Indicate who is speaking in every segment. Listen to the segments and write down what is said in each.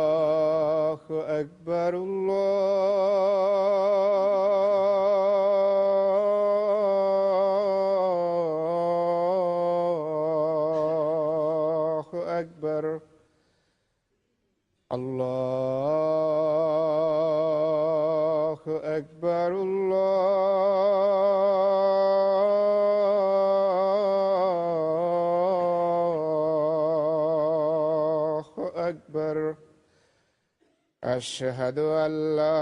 Speaker 1: الله أكبر الله أكبر الله أكبر الله أكبر أشهد أن لا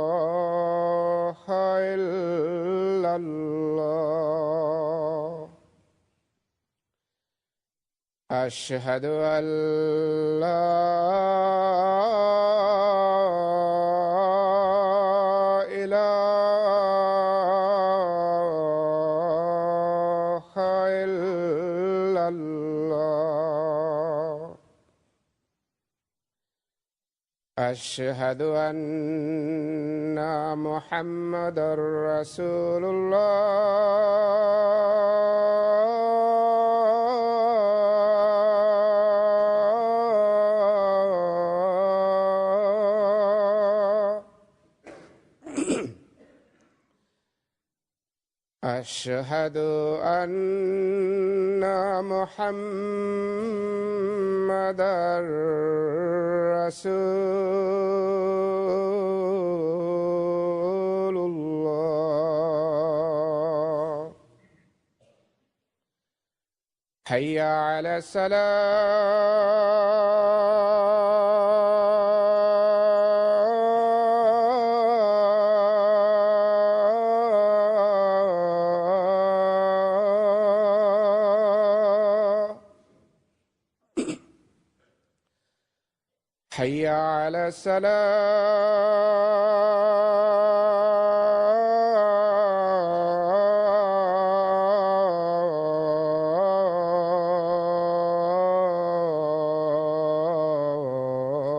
Speaker 1: إله إلا الله أشهد أن لا إله إلا الله أشهد أن محمدًا رسول الله أشهد أن محمدًا رسول الله حي على الصلاة حي على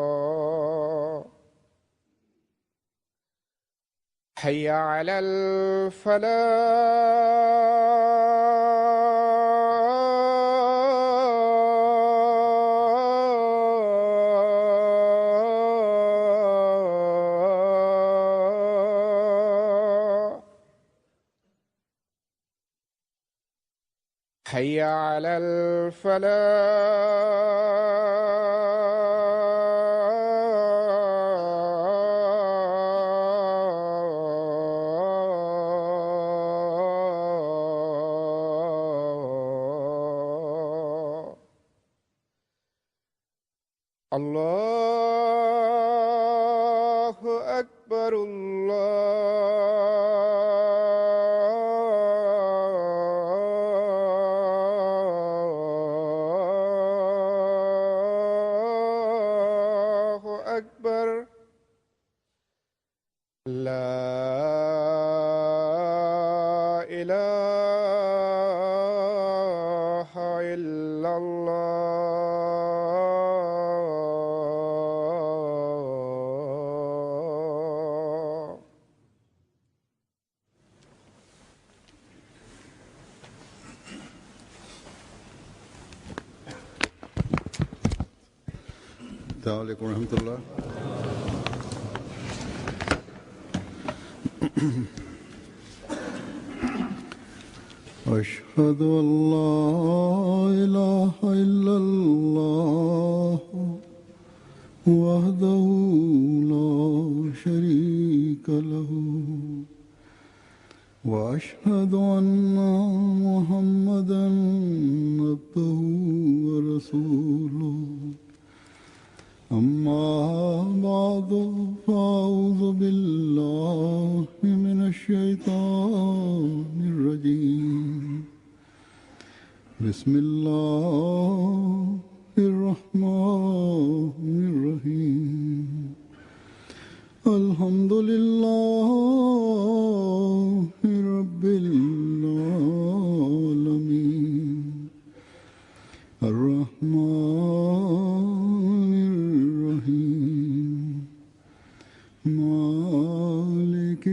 Speaker 1: الصلاة حي على الفلاح حي على الفلاح الله أكبر الله أكبر لا إله إلا الله
Speaker 2: السلام عليكم ورحمة الله. أشهد أن لا إله إلا الله وحده لا شريك له وأشهد أن محمدًا عبده ورسوله أما بعد فأعوذ بالله من الشيطان الرجيم بسم الله الرحمن الرحيم الحمد لله رب العالمين الرحمن الرحيم مالك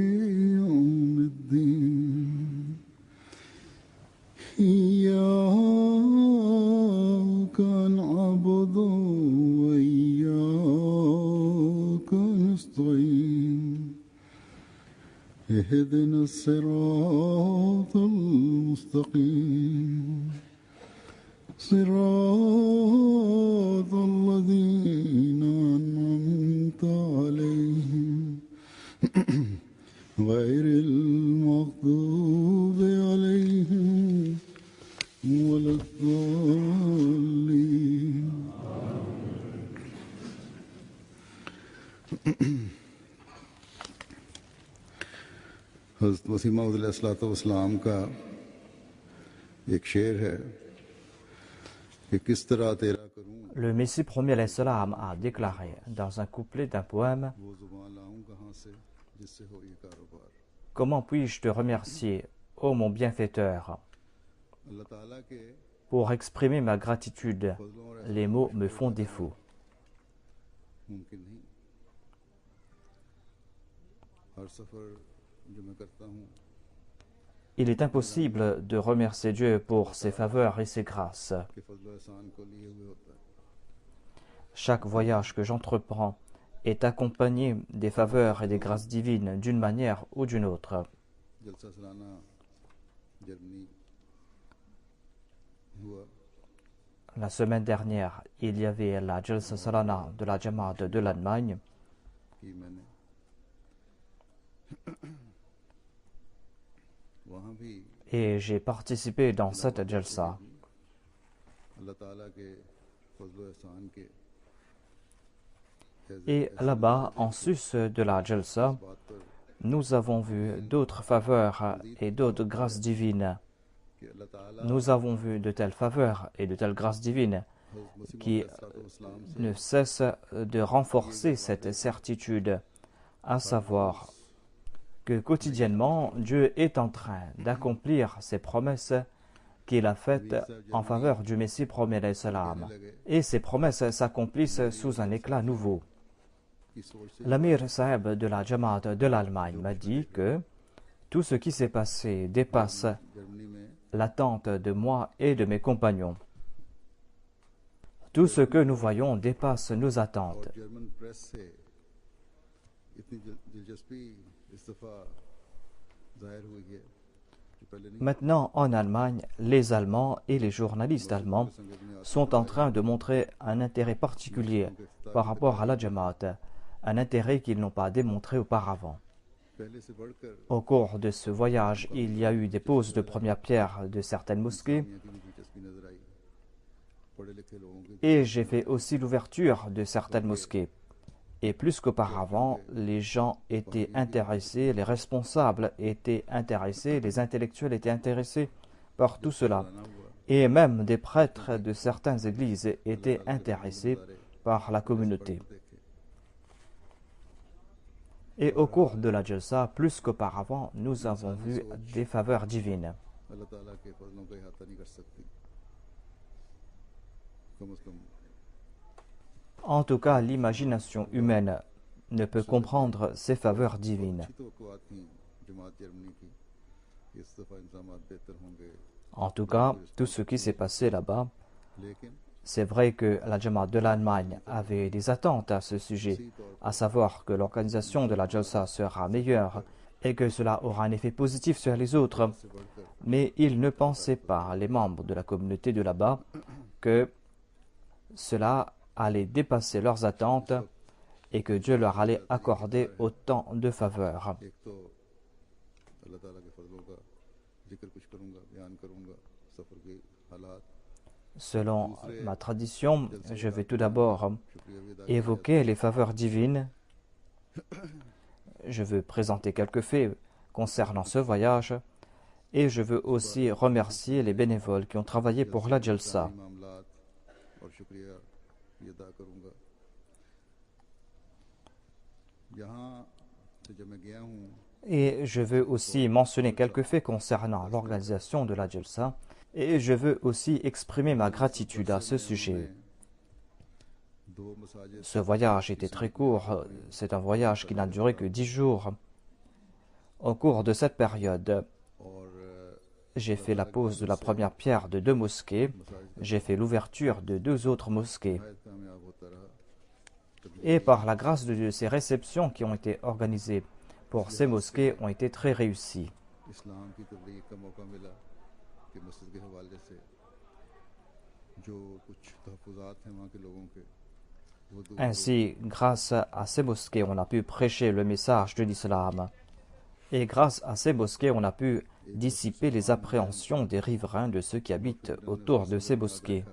Speaker 2: اهدنا الصراط المستقيم صراط الذين أنعمت عليهم غير المغضوب عليهم ولا الضالين. حضرت مسیح موعود علیہ الصلوۃ والسلام کا ایک شعر ہے کہ کس طرح تیرا کروں
Speaker 3: Le Messie premier alayhi salam a déclaré dans un couplet d'un poème:
Speaker 2: وہ زبان لاؤں کہاں سے جس سے ہو یہ کاروبار.
Speaker 3: Comment puis-je te remercier, ô mon bienfaiteur?
Speaker 2: اللہ تعالیٰ کے
Speaker 3: Pour exprimer ma gratitude, les mots me font défaut.
Speaker 2: ممکن نہیں. ہر سفر جو میں کرتا ہوں
Speaker 3: Il est impossible de remercier Dieu pour ses faveurs et ses grâces.
Speaker 2: کہ فضل و احسان کو لیے ہوئے ہوتا ہے.
Speaker 3: Chaque voyage que j'entreprends est accompagné des faveurs et des grâces divines d'une manière ou d'une autre.
Speaker 2: جلسہ سالانہ جرمنی ہوا.
Speaker 3: La semaine dernière, il y avait la Jalsa Salana de la Jamaat de l'Allemagne.
Speaker 2: کہ میں نے وہاں بھی
Speaker 3: Et j'ai participé dans cette Jalsa.
Speaker 2: اللہ تعالیٰ کے فضل و احسان کے
Speaker 3: Et là-bas, en sus de la Jalsa,
Speaker 2: بات پر
Speaker 3: nous avons vu d'autres faveurs et d'autres grâces divines.
Speaker 2: کہ اللہ تعالیٰ
Speaker 3: Nous avons vu de telles faveurs et de telles grâces divines
Speaker 2: حضرت مسیح
Speaker 3: qui
Speaker 2: والسلام سے
Speaker 3: ne cessent de renforcer cette certitude, à savoir que quotidiennement, Dieu est en train d'accomplir ses promesses qu'il a faites en faveur du Messie premier alayhi salam. Et ces promesses s'accomplissent sous un éclat nouveau.
Speaker 2: کی سوچ سے
Speaker 3: L'Amir Saheb de la Jamaat de l'Allemagne m'a dit que tout ce qui s'est passé dépasse
Speaker 2: جرمنی میں
Speaker 3: l'attente de moi et de mes compagnons. Tout ce que nous voyons dépasse nos attentes.
Speaker 2: اور جرمن پریس سے اتنی دلچسپی اس دفعہ ظاہر ہوئی ہے جو پہلے نہیں.
Speaker 3: Maintenant, en Allemagne, les Allemands et les journalistes allemands sont en train de montrer un intérêt particulier par rapport à la Jamaat, un intérêt qu'ils n'ont pas démontré auparavant.
Speaker 2: پہلے سے بڑھ کر
Speaker 3: Au cours de ce voyage, il y a eu des poses de première pierre de certaines mosquées
Speaker 2: دنیا کی بھی دلچسپی نظر آئی. پڑھے لکھے لوگوں کی
Speaker 3: et j'ai fait aussi l'ouverture de certaines mosquées. Et plus qu'auparavant, les gens étaient intéressés, les responsables étaient intéressés, les intellectuels étaient intéressés par tout cela.
Speaker 2: بنانا ہوا.
Speaker 3: Et même des prêtres de certaines églises étaient intéressés par la communauté. Et au cours de la Jalsa, plus qu'auparavant, nous avons vu des faveurs divines.
Speaker 2: اللہ تعالیٰ کے فضلوں کا احاطہ نہیں کر سکتی. کم از کم
Speaker 3: En tout cas, l'imagination humaine ne peut comprendre ces faveurs divines.
Speaker 2: اچھی توقعات تھیں جماعت جرمنی کی کہ اس دفعہ انتظامات بہتر ہوں گے.
Speaker 3: En tout cas, tout ce qui s'est passé là-bas,
Speaker 2: لیکن
Speaker 3: c'est vrai que la Jamaat de l'Allemagne avait des attentes à ce sujet, à savoir que l'organisation de la Jalsa sera meilleure et que cela aura un effet positif sur les autres.
Speaker 2: سے بڑھ کر
Speaker 3: Mais ils ne pensaient pas, les membres de la communauté de là-bas, que cela allait dépasser leurs attentes et que Dieu leur allait accorder autant de faveurs.
Speaker 2: ایک تو اللہ تعالیٰ کے فضلوں کا ذکر کچھ کروں گا, بیان کروں گا, سفر کے حالات.
Speaker 3: Selon ma tradition, je vais tout d'abord
Speaker 2: شکریہ بھی ادا کیا
Speaker 3: évoquer les faveurs divines. Je veux présenter quelques faits concernant ce voyage et je veux aussi remercier les bénévoles qui ont travaillé pour la Jalsa.
Speaker 2: معاملات اور شکریہ بھی ادا کروں گا. یہاں سے جب میں گیا ہوں
Speaker 3: Et je veux aussi mentionner quelques faits concernant l'organisation de la Jalsa et je veux aussi exprimer ma gratitude à ce sujet.
Speaker 2: دو مساجد
Speaker 3: Ce voyage était très court, c'est un voyage qui n'a duré que 10 jours. Au cours de cette période,
Speaker 2: اور
Speaker 3: j'ai fait la pose de la première pierre de 2 mosquées, j'ai fait l'ouverture de 2 autres mosquées.
Speaker 2: نہایت کامیاب ہوتا رہا.
Speaker 3: Et par la grâce de Dieu, ces réceptions qui ont été organisées pour ces mosquées ont été très réussis.
Speaker 2: इस्लाम की तबलीग का मौका मिला कि मस्जिद के हवाले से जो कुछ तहफ़्फ़ुज़ात हैं वहाँ के लोगों के वो दूर
Speaker 3: Ainsi, grâce à ces mosquées, on a pu prêcher le message de l'islam. Et grâce à ces mosquées, on a pu dissiper les appréhensions des riverains de ceux qui habitent autour de ces mosquées.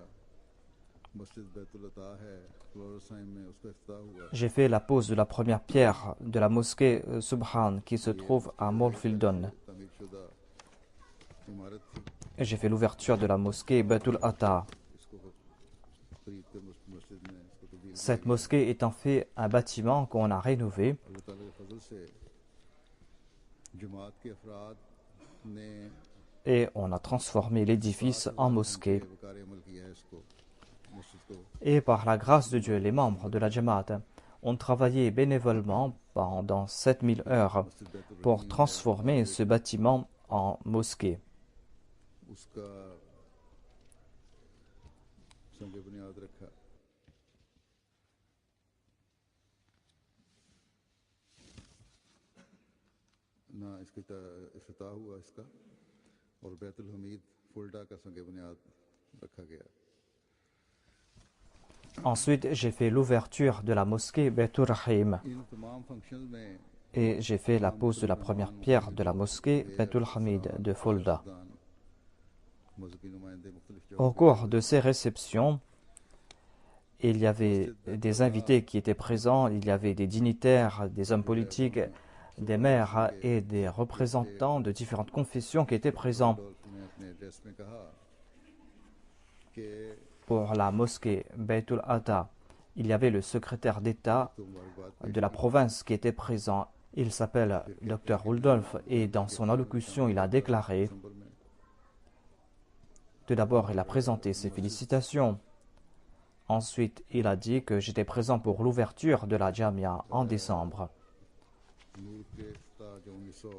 Speaker 2: मस्जिद बैतुल अता है फ्लोरोसाइम में उसका इफ्तिताह हुआ
Speaker 3: J'ai fait la pose de la première pierre de la mosquée Subhan qui se trouve à Molfildon.
Speaker 2: तमीर शुदा इमारत थी
Speaker 3: Et j'ai fait l'ouverture de la mosquée Baitul Atta.
Speaker 2: इसको खरीद कर मस्जिद में इसको तब्दील
Speaker 3: Cette mosquée est en fait un bâtiment qu'on a rénové
Speaker 2: अल्लाह ताला के फजल से जमात के अफराद ने
Speaker 3: et on a transformé l'édifice en mosquée.
Speaker 2: वकार अमल किया है इसको मस्जिद को
Speaker 3: Et par la grâce de Dieu, les membres de la Jamaat ont travaillé bénévolement pendant 7000 heures pour transformer ce bâtiment en mosquée.
Speaker 2: उसका संग बुनियाद रखा ना इसकी इफ्तिताह हुआ इसका और बैतुल हमीद फुलडा का संग बुनियाद रखा गया
Speaker 3: Ensuite, j'ai fait l'ouverture de la mosquée Baitur Rahim
Speaker 2: इन तमाम फंक्शंस में
Speaker 3: et j'ai fait la pose de la première pierre de la mosquée Baitul Hamid de Fulda.
Speaker 2: मजहबी नुमाइंदे मुख्तलिफ
Speaker 3: Au cours de ces réceptions, il y avait des invités qui étaient présents, il y avait des dignitaires, des hommes politiques, des maires et des représentants de différentes confessions qui étaient présents.
Speaker 2: ने अपने एड्रेस में कहा कि
Speaker 3: Pour la mosquée Baitul Atta, il y avait le secrétaire d'État de la province qui était présent. Il s'appelle Dr Rudolph et dans son allocution, il a déclaré, tout d'abord, il a présenté ses félicitations. Ensuite, il a dit que j'étais présent pour l'ouverture de la Jamia en décembre.
Speaker 2: नूर के इफ्तिताह जो 1900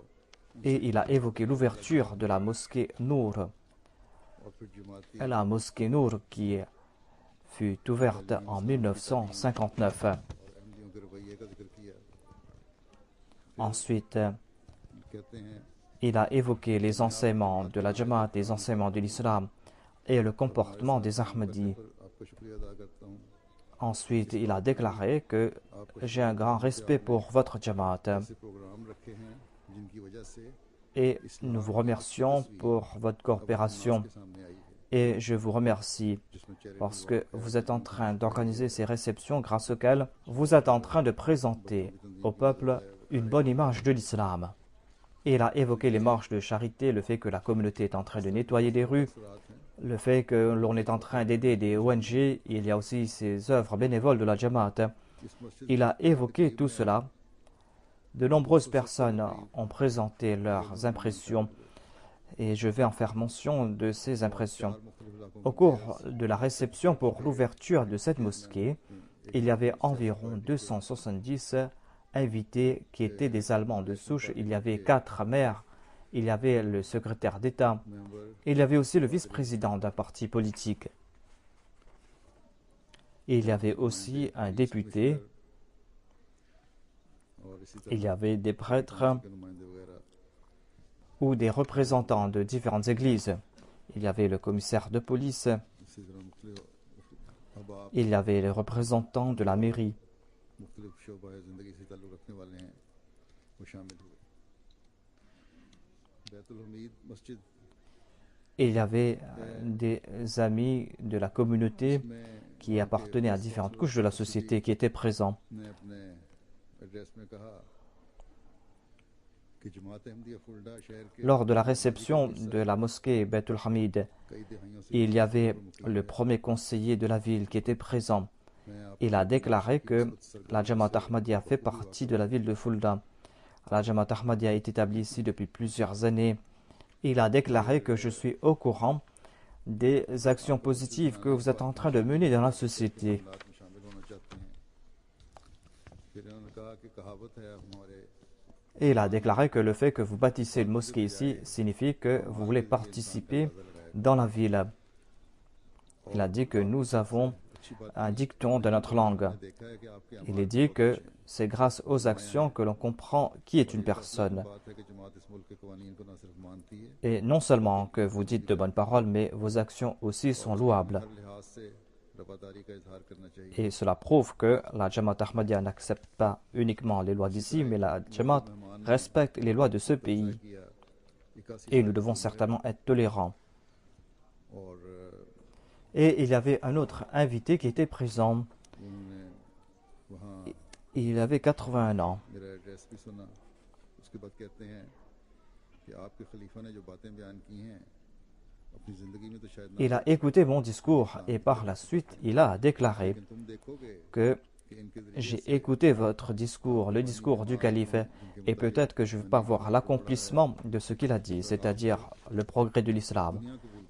Speaker 3: Et il a évoqué l'ouverture de la mosquée Nour,
Speaker 2: और फिर जमाती
Speaker 3: la mosquée Nour qui fut ouverte en 1959.
Speaker 2: और अहमदियों के रवैये का जिक्र किया
Speaker 3: Ensuite,
Speaker 2: कहते हैं
Speaker 3: il a évoqué les enseignements de la Jamaat, les enseignements de l'islam et le comportement des Ahmadis.
Speaker 2: पर आपका शुक्रिया अदा करता हूँ
Speaker 3: Ensuite, il a déclaré que j'ai un grand respect pour votre Jamaat
Speaker 2: ऐसे प्रोग्राम रखे हैं जिनकी वजह से
Speaker 3: et nous vous remercions pour votre coopération
Speaker 2: के सामने आई है
Speaker 3: et je vous remercie
Speaker 2: जिसमें चेहरे
Speaker 3: parce que vous êtes en train d'organiser ces réceptions grâce auxquelles vous êtes en train de présenter au peuple une bonne image de l'islam. Et il a évoqué les marches de charité, le fait que la communauté est en train de nettoyer des rues, le fait que l'on est en train d'aider des ONG, il y a aussi ces œuvres bénévoles de la Jamaat.
Speaker 2: इस मस्जिद
Speaker 3: Il a évoqué tout cela. De nombreuses personnes ont présenté leurs impressions et je vais en faire mention de ces impressions. Au cours de la réception pour l'ouverture de cette mosquée, il y avait environ 270 invités qui étaient des Allemands de souche. Il y avait 4 maires, il y avait le secrétaire d'État,
Speaker 2: member
Speaker 3: il y avait aussi le vice-président d'un parti politique. Et il y avait aussi un député,
Speaker 2: और इसी
Speaker 3: il y avait des prêtres
Speaker 2: तरह के नुमाइंदे वगैरह
Speaker 3: ou des représentants de différentes églises. Il y avait le commissaire de police,
Speaker 2: इसी तरह मुख्तलिफ अहबाब
Speaker 3: il y avait les représentants de la mairie.
Speaker 2: मुख्तलिफ शोबा ज़िंदगी से ताल्लुक़ रखने वाले हैं वो शामिल हुए बैतुल हमीद मस्जिद
Speaker 3: Et il y avait des amis de la communauté
Speaker 2: में
Speaker 3: qui appartenaient à différentes couches de la société qui étaient présents.
Speaker 2: ने अपने एड्रेस में कहा कि जमात अहमदिया फुलडा शहर के
Speaker 3: Lors de la réception de la mosquée Baitul Hamid,
Speaker 2: कई दहाइयों से
Speaker 3: il y avait le premier conseiller de la ville qui était présent.
Speaker 2: मैं आप
Speaker 3: Il a déclaré que la Jamaat Ahmadiyya fait partie de la ville de Fulda. La Jamaat Ahmadiyya est établie ici depuis plusieurs années. Il a déclaré que je suis au courant des actions positives que vous êtes en train de mener dans la société.
Speaker 2: हालात में शामिल होना चाहते हैं फिर उन्होंने कहा कि कहावत है हमारे
Speaker 3: Et il a déclaré que le fait que vous bâtissez une mosquée ici signifie que vous voulez participer dans la ville. Il a dit que nous avons un dicton de notre langue. Il est dit que c'est grâce aux actions que l'on comprend qui est une personne. Et non seulement que vous dites de bonnes paroles, mais vos actions aussi sont louables. Et cela prouve que la Jamaat Ahmadiyya n'accepte pas uniquement les lois d'ici, mais la Jamaat respecte les lois de ce pays. Et nous devons certainement être tolérants. Et il y avait un autre invité qui était présent. Il avait 81 ans. Il a écouté mon discours et par la suite, il a déclaré que j'ai écouté votre discours, le discours du calife, et peut-être que je ne vais pas voir l'accomplissement de ce qu'il a dit, c'est-à-dire le progrès de l'islam.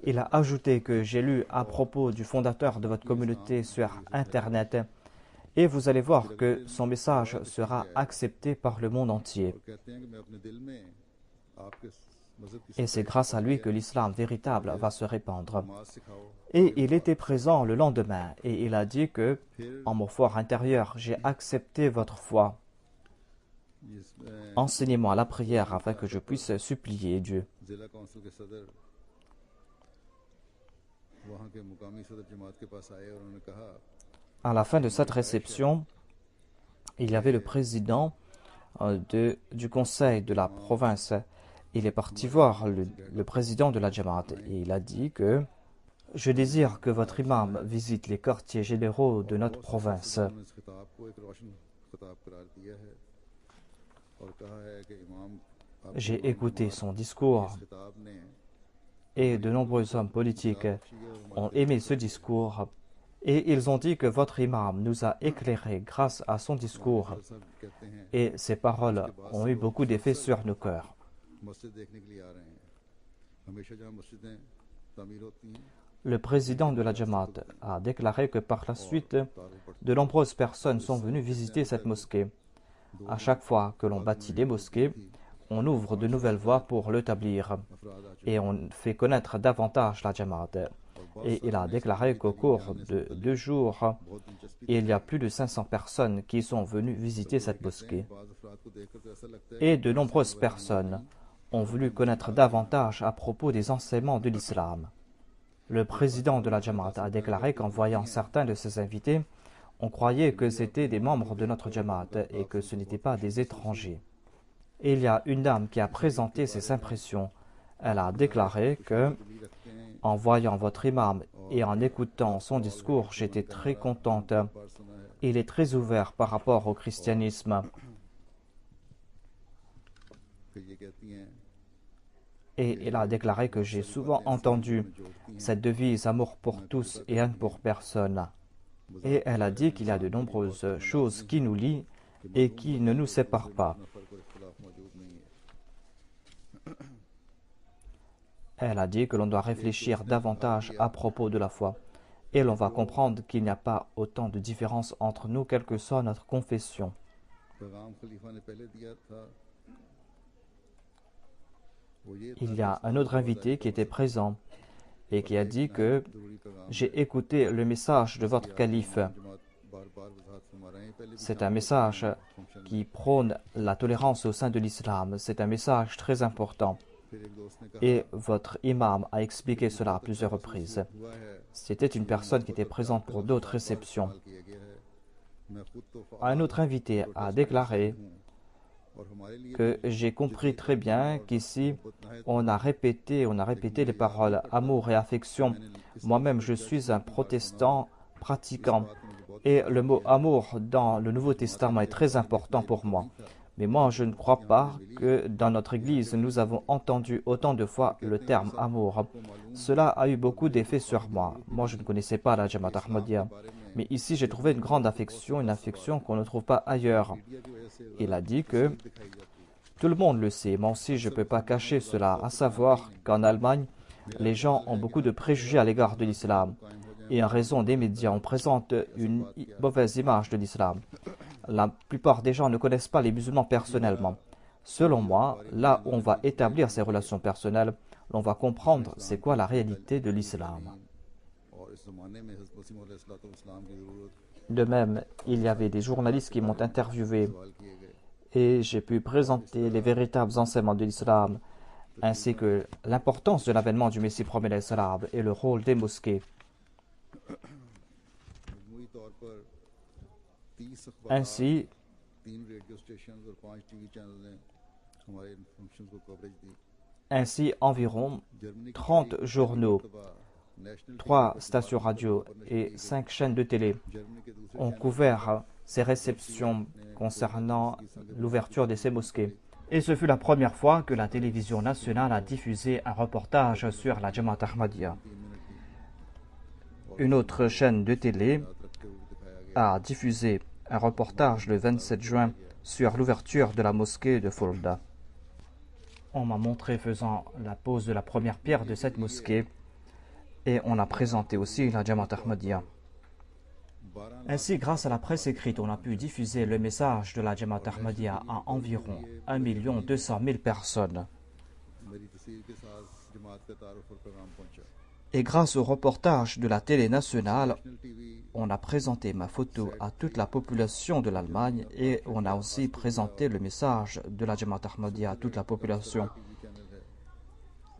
Speaker 3: Il a ajouté que j'ai lu à propos du fondateur de votre communauté sur Internet, et vous allez voir que son message sera accepté par le monde entier. Et c'est grâce à lui que l'islam véritable va se répandre. Et il était présent le lendemain et il a dit que, en mon fort intérieur, j'ai accepté votre foi. Enseignez-moi la prière afin que je puisse supplier Dieu. À la fin de cette réception, il y avait le président du conseil de la province. Il est parti voir le président de la Jamaat et il a dit que je désire que votre imam visite les quartiers généraux de notre province. J'ai écouté son discours et de nombreux hommes politiques ont aimé ce discours et ils ont dit que votre imam nous a éclairés grâce à son discours et ses paroles ont eu beaucoup d'effet sur nos cœurs. Le président de la Jamaat a déclaré que par la suite, de nombreuses personnes sont venues visiter cette mosquée. À chaque fois que l'on bâtit des mosquées, on ouvre de nouvelles voies pour l'établir et on fait connaître davantage la Jamaat. Et il a déclaré qu'au cours de 2 jours, il y a plus de 500 personnes qui sont venues visiter cette mosquée. Et de nombreuses personnes ont voulu connaître davantage à propos des enseignements de l'islam. Le président de la Jamaat a déclaré qu'en voyant certains de ses invités, on croyait que c'étaient des membres de notre Jamaat et que ce n'étaient pas des étrangers. Et il y a une dame qui a présenté ses impressions. Elle a déclaré que, en voyant votre imam et en écoutant son discours, j'étais très contente. Il est très ouvert par rapport au christianisme. Et il a déclaré que j'ai souvent entendu cette devise « amour pour tous et haine pour personne ». Et elle a dit qu'il y a de nombreuses choses qui nous lient et qui ne nous séparent pas. Elle a dit que l'on doit réfléchir davantage à propos de la foi et l'on va comprendre qu'il n'y a pas autant de différence entre nous, quelle que soit notre confession. Il y a un autre invité qui était présent et qui a dit que j'ai écouté le message de votre calife. C'est un message qui prône la tolérance au sein de l'islam. C'est un message très important. Et votre imam a expliqué cela à plusieurs reprises. C'était une personne qui était présente pour d'autres réceptions. Un autre invité a déclaré que j'ai compris très bien qu'ici, on a répété les paroles amour et affection. Moi-même, je suis un protestant pratiquant et le mot amour dans le Nouveau Testament est très important pour moi. Mais moi, je ne crois pas que dans notre Église, nous avons entendu autant de fois le terme amour. Cela a eu beaucoup d'effet sur moi. Moi, je ne connaissais pas la Jamaat Ahmadiyya. Mais ici, j'ai trouvé une grande affection, une affection qu'on ne trouve pas ailleurs. Il a dit que tout le monde le sait. Moi aussi, je ne peux pas cacher cela. À savoir qu'en Allemagne, les gens ont beaucoup de préjugés à l'égard de l'islam. Et en raison des médias, on présente une mauvaise image de l'islam. La plupart des gens ne connaissent pas les musulmans personnellement. Selon moi, là où on va établir ces relations personnelles, on va comprendre c'est quoi la réalité de l'islam.
Speaker 2: ज़माने में हज़रत मसीह मौद अलैहिस्सलाम की ज़रूरत
Speaker 3: De même, il y avait des journalistes qui m'ont interviewé
Speaker 2: सवाल किए गए
Speaker 3: et j'ai pu présenter les véritables enseignements de l'islam ainsi que l'importance de l'avènement du Messie promet l'islam et le rôle des mosquées.
Speaker 2: मजमूई तौर पर 30 अखबार
Speaker 3: Ainsi,
Speaker 2: 3 radio station और 5 TV channel ने हमारे इन फंक्शंस को कवरेज दी
Speaker 3: environ
Speaker 2: जर्मनी की
Speaker 3: 30 journaux,
Speaker 2: national
Speaker 3: 3 stations radio et 5 chaînes de télé
Speaker 2: Germany के दूसरे
Speaker 3: ont couvert ces réceptions concernant l'ouverture de ces mosquées. Et ce fut la première fois que la télévision nationale a diffusé un reportage sur la Jamaat Ahmadiyya. Une autre chaîne de télé a diffusé un reportage le 27 juin sur l'ouverture de la mosquée de Fulda. On m'a montré faisant la pose de la première pierre de cette mosquée et on a présenté aussi la Jamaat Ahmadiyya. Ainsi, grâce à la presse écrite, on a pu diffuser le message de la Jamaat Ahmadiyya à environ 1 200 000 personnes.
Speaker 2: मेरी तस्वीर के साथ जमात का तारुफ और पैगाम पहुंचा
Speaker 3: Et grâce au reportage de la télé nationale,
Speaker 2: national TV
Speaker 3: on a présenté ma photo à toute la population de l'Allemagne et on a aussi présenté le message de la Jamaat Ahmadiyya à toute la population.
Speaker 2: TV channel है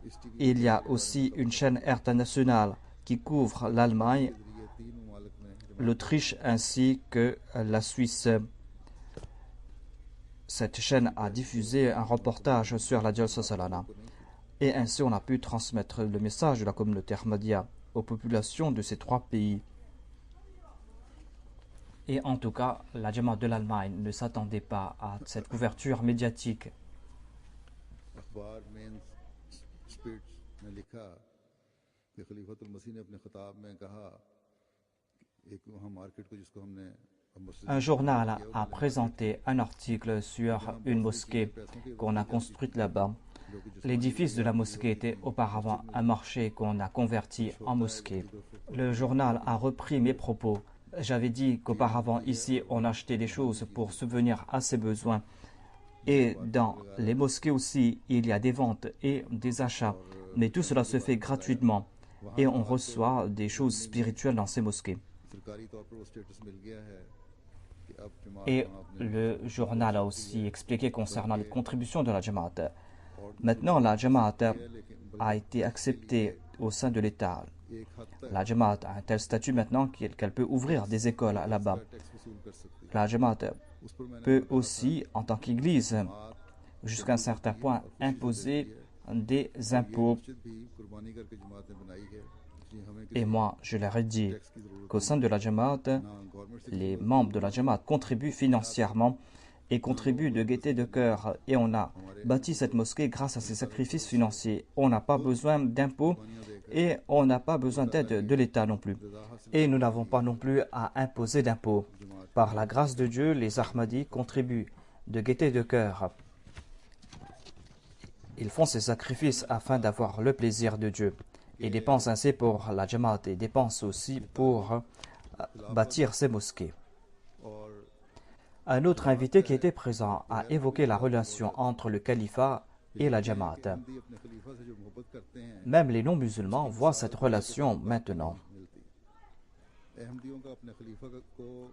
Speaker 2: इस TV
Speaker 3: Il y a aussi une chaîne internationale qui couvre l'Allemagne,
Speaker 2: के जरिए 3 ममालिक में
Speaker 3: l'Autriche ainsi que la Suisse. Cette chaîne a diffusé un reportage sur la Jalsa Salana. Et ainsi on a pu transmettre le message de la communauté Ahmadiyya aux populations de ces 3 pays. Et en tout cas, la Jamaat de l'Allemagne ne s'attendait pas à cette couverture médiatique.
Speaker 2: अखबार main spirits ने लिखा कि खलीफतुल मसीह ने अपने खिताब में कहा एक वहाँ मार्केट को जिसको हमने अब मस्जिद
Speaker 3: Un journal a présenté un article sur une mosquée qu'on a construite là-bas. L'édifice de la mosquée était auparavant un marché qu'on a converti en mosquée. Le journal a repris mes propos. J'avais dit qu'auparavant ici on achetait des choses pour subvenir à ses besoins. Et dans les mosquées aussi, il y a des ventes et des achats. Mais tout cela se fait gratuitement. Et on reçoit des choses spirituelles dans ces mosquées.
Speaker 2: सरकारी तौर पर वो स्टेटस मिल गया है कि अब जमात
Speaker 3: Et
Speaker 2: वहाँ अपने
Speaker 3: le journal a aussi expliqué concernant les contributions de la Jamaat. Maintenant, la Jamaat a été acceptée au sein de l'État.
Speaker 2: एक हद तक
Speaker 3: La Jamaat a un tel statut maintenant qu'elle peut ouvrir des écoles là-bas.
Speaker 2: Tax वसूल कर सकती है
Speaker 3: La Jamaat
Speaker 2: उस पर मैंने
Speaker 3: peut aussi, en tant qu'Église, jusqu'à un certain point, imposer des impôts.
Speaker 2: मस्जिद भी कुर्बानी करके जमात ने बनाई है इसलिए हमें
Speaker 3: Et moi, je leur ai dit
Speaker 2: tax की जरूरत
Speaker 3: qu'au sein de la Jamaat,
Speaker 2: ना गवर्नमेंट से
Speaker 3: les membres de la Jamaat contribuent financièrement et contribuent de gaieté de cœur. Et on a bâti cette mosquée grâce à ces sacrifices financiers. On n'a pas besoin d'impôts et on n'a pas besoin d'aide de l'État non plus. Et nous n'avons pas non plus à imposer d'impôts. Par la grâce de Dieu, les Ahmadis contribuent de gaieté de cœur. Ils font ces sacrifices afin d'avoir le plaisir de Dieu. Ils dépensent ainsi pour la Jamaat et dépensent aussi pour bâtir ces mosquées.
Speaker 2: और
Speaker 3: Un autre invité qui était présent a évoqué la relation entre le califat et la Jamaat.
Speaker 2: Hindi अपने खलीफा से जो मोहब्बत करते हैं
Speaker 3: Même les non-musulmans voient cette relation maintenant.
Speaker 2: मिलती अहमदियों का अपने खलीफा को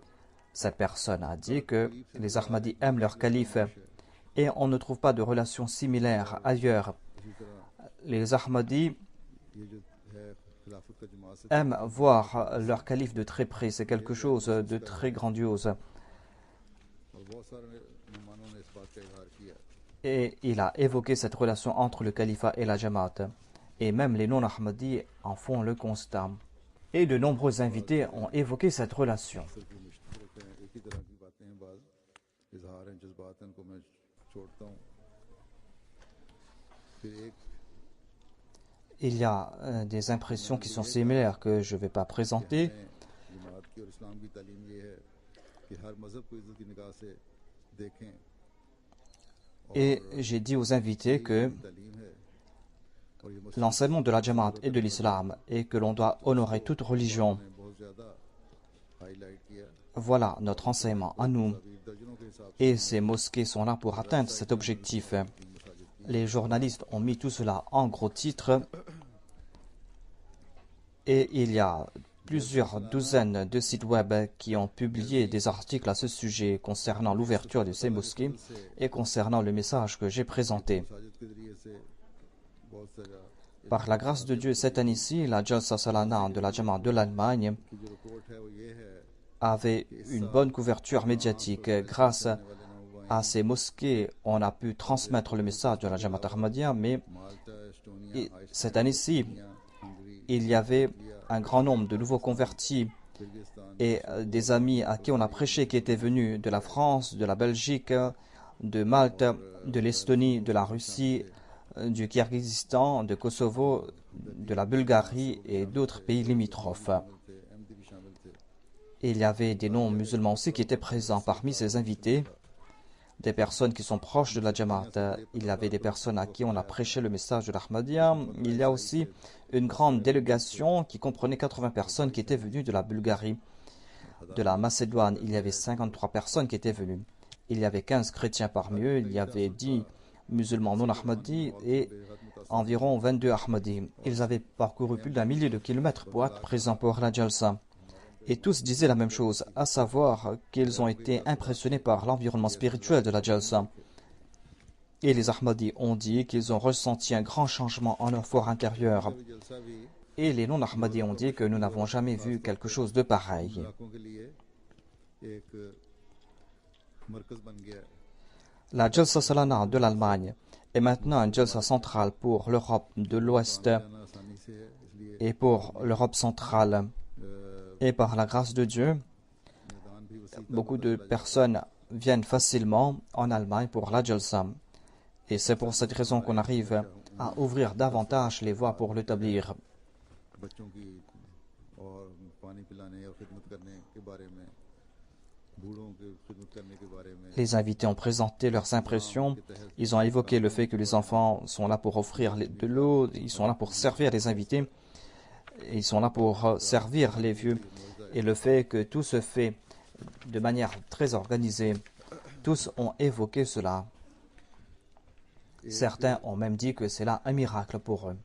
Speaker 3: Cette personne a dit que les Ahmadis aiment leur calife et on ne trouve pas de relation similaire ailleurs.
Speaker 2: इसी तरह
Speaker 3: Les Ahmadis
Speaker 2: ये जो है खिलाफत का जमात से
Speaker 3: aiment voir leur calife de très près. C'est quelque chose de très grandiose.
Speaker 2: और बहुत सारे मेहमानों ने इस बात का इजहार किया
Speaker 3: Et il a évoqué cette relation entre le califat et la Jamaat. Et même les non-Ahmadis en font le constat. Et de nombreux invités ont évoqué cette relation.
Speaker 2: सिर्फ ये मुश्तरक है एक ही तरह की बातें हैं बाज इजहार हैं जज्बात हैं उनको मैं छोड़ता हूँ फिर एक
Speaker 3: Il y a des impressions qui sont similaires que je ne vais pas présenter.
Speaker 2: जमात की और इस्लाम की तालीम ये है कि हर मज़हब को इज्जत की निगाह से देखें
Speaker 3: Et j'ai dit aux invités que
Speaker 2: तालीम है और ये मस्जिद
Speaker 3: l'enseignement de la Jamaat et de l'islam est que l'on doit honorer toute religion.
Speaker 2: ने बहुत ज़्यादा हाईलाइट किया
Speaker 3: Voilà notre enseignement à nous.
Speaker 2: अभी दर्जनों के हिसाब
Speaker 3: Et ces mosquées sont là pour atteindre cet objectif. Les journalistes ont mis tout cela en gros titres. Et il y a plusieurs douzaines de sites web qui ont publié des articles à ce sujet concernant l'ouverture de ces mosquées et concernant le message que j'ai présenté. Par la grâce de Dieu, cette année-ci, la Jalsa Salana de la Jamaat de l'Allemagne avait une bonne couverture médiatique. Grâce à ces mosquées, on a pu transmettre le message de la Jamaat Ahmadiyya, mais cette année-ci, il y avait un grand nombre de nouveaux convertis et des amis à qui on a prêché qui étaient venus de la France, de la Belgique, de Malte, de l'Estonie, de la Russie, du Kirghizistan, de Kosovo, de la Bulgarie et d'autres pays limitrophes. Et il y avait des non-musulmans aussi qui étaient présents parmi ces invités, des personnes qui sont proches de la Jamaat. Il y avait des personnes à qui on a prêché le message de l'Ahmadiyya. Il y a aussi une grande délégation qui comprenait 80 personnes qui étaient venues de la Bulgarie, de la Macédoine. Il y avait 53 personnes qui étaient venues. Il y avait 15 chrétiens parmi eux. Il y avait 10 musulmans non Ahmadis et environ 22 Ahmadis. Ils avaient parcouru plus d'un millier de kilomètres pour être présents pour la Jalsa. Et tous disaient la même chose, à savoir qu'ils ont été impressionnés par l'environnement spirituel de la Jalsa. Et les Ahmadis ont dit qu'ils ont ressenti un grand changement en leur fort intérieur. Et les non-Ahmadis ont dit que nous n'avons jamais vu quelque chose de pareil. La Jalsa Salana de l'Allemagne est maintenant un Jalsa central pour l'Europe de l'Ouest et pour l'Europe centrale. Et par la grâce de Dieu, beaucoup de personnes viennent facilement en Allemagne pour la Jalsa. Et c'est pour cette raison qu'on arrive à ouvrir davantage les voies pour l'établir. Les invités ont présenté leurs impressions. Ils ont évoqué le fait que les enfants sont là pour offrir de l'eau, ils sont là pour servir les invités, ils sont là pour servir les vieux. Et le fait que tout se fait de manière très organisée, tous ont évoqué cela. Certains ont même dit que c'est là un miracle pour eux.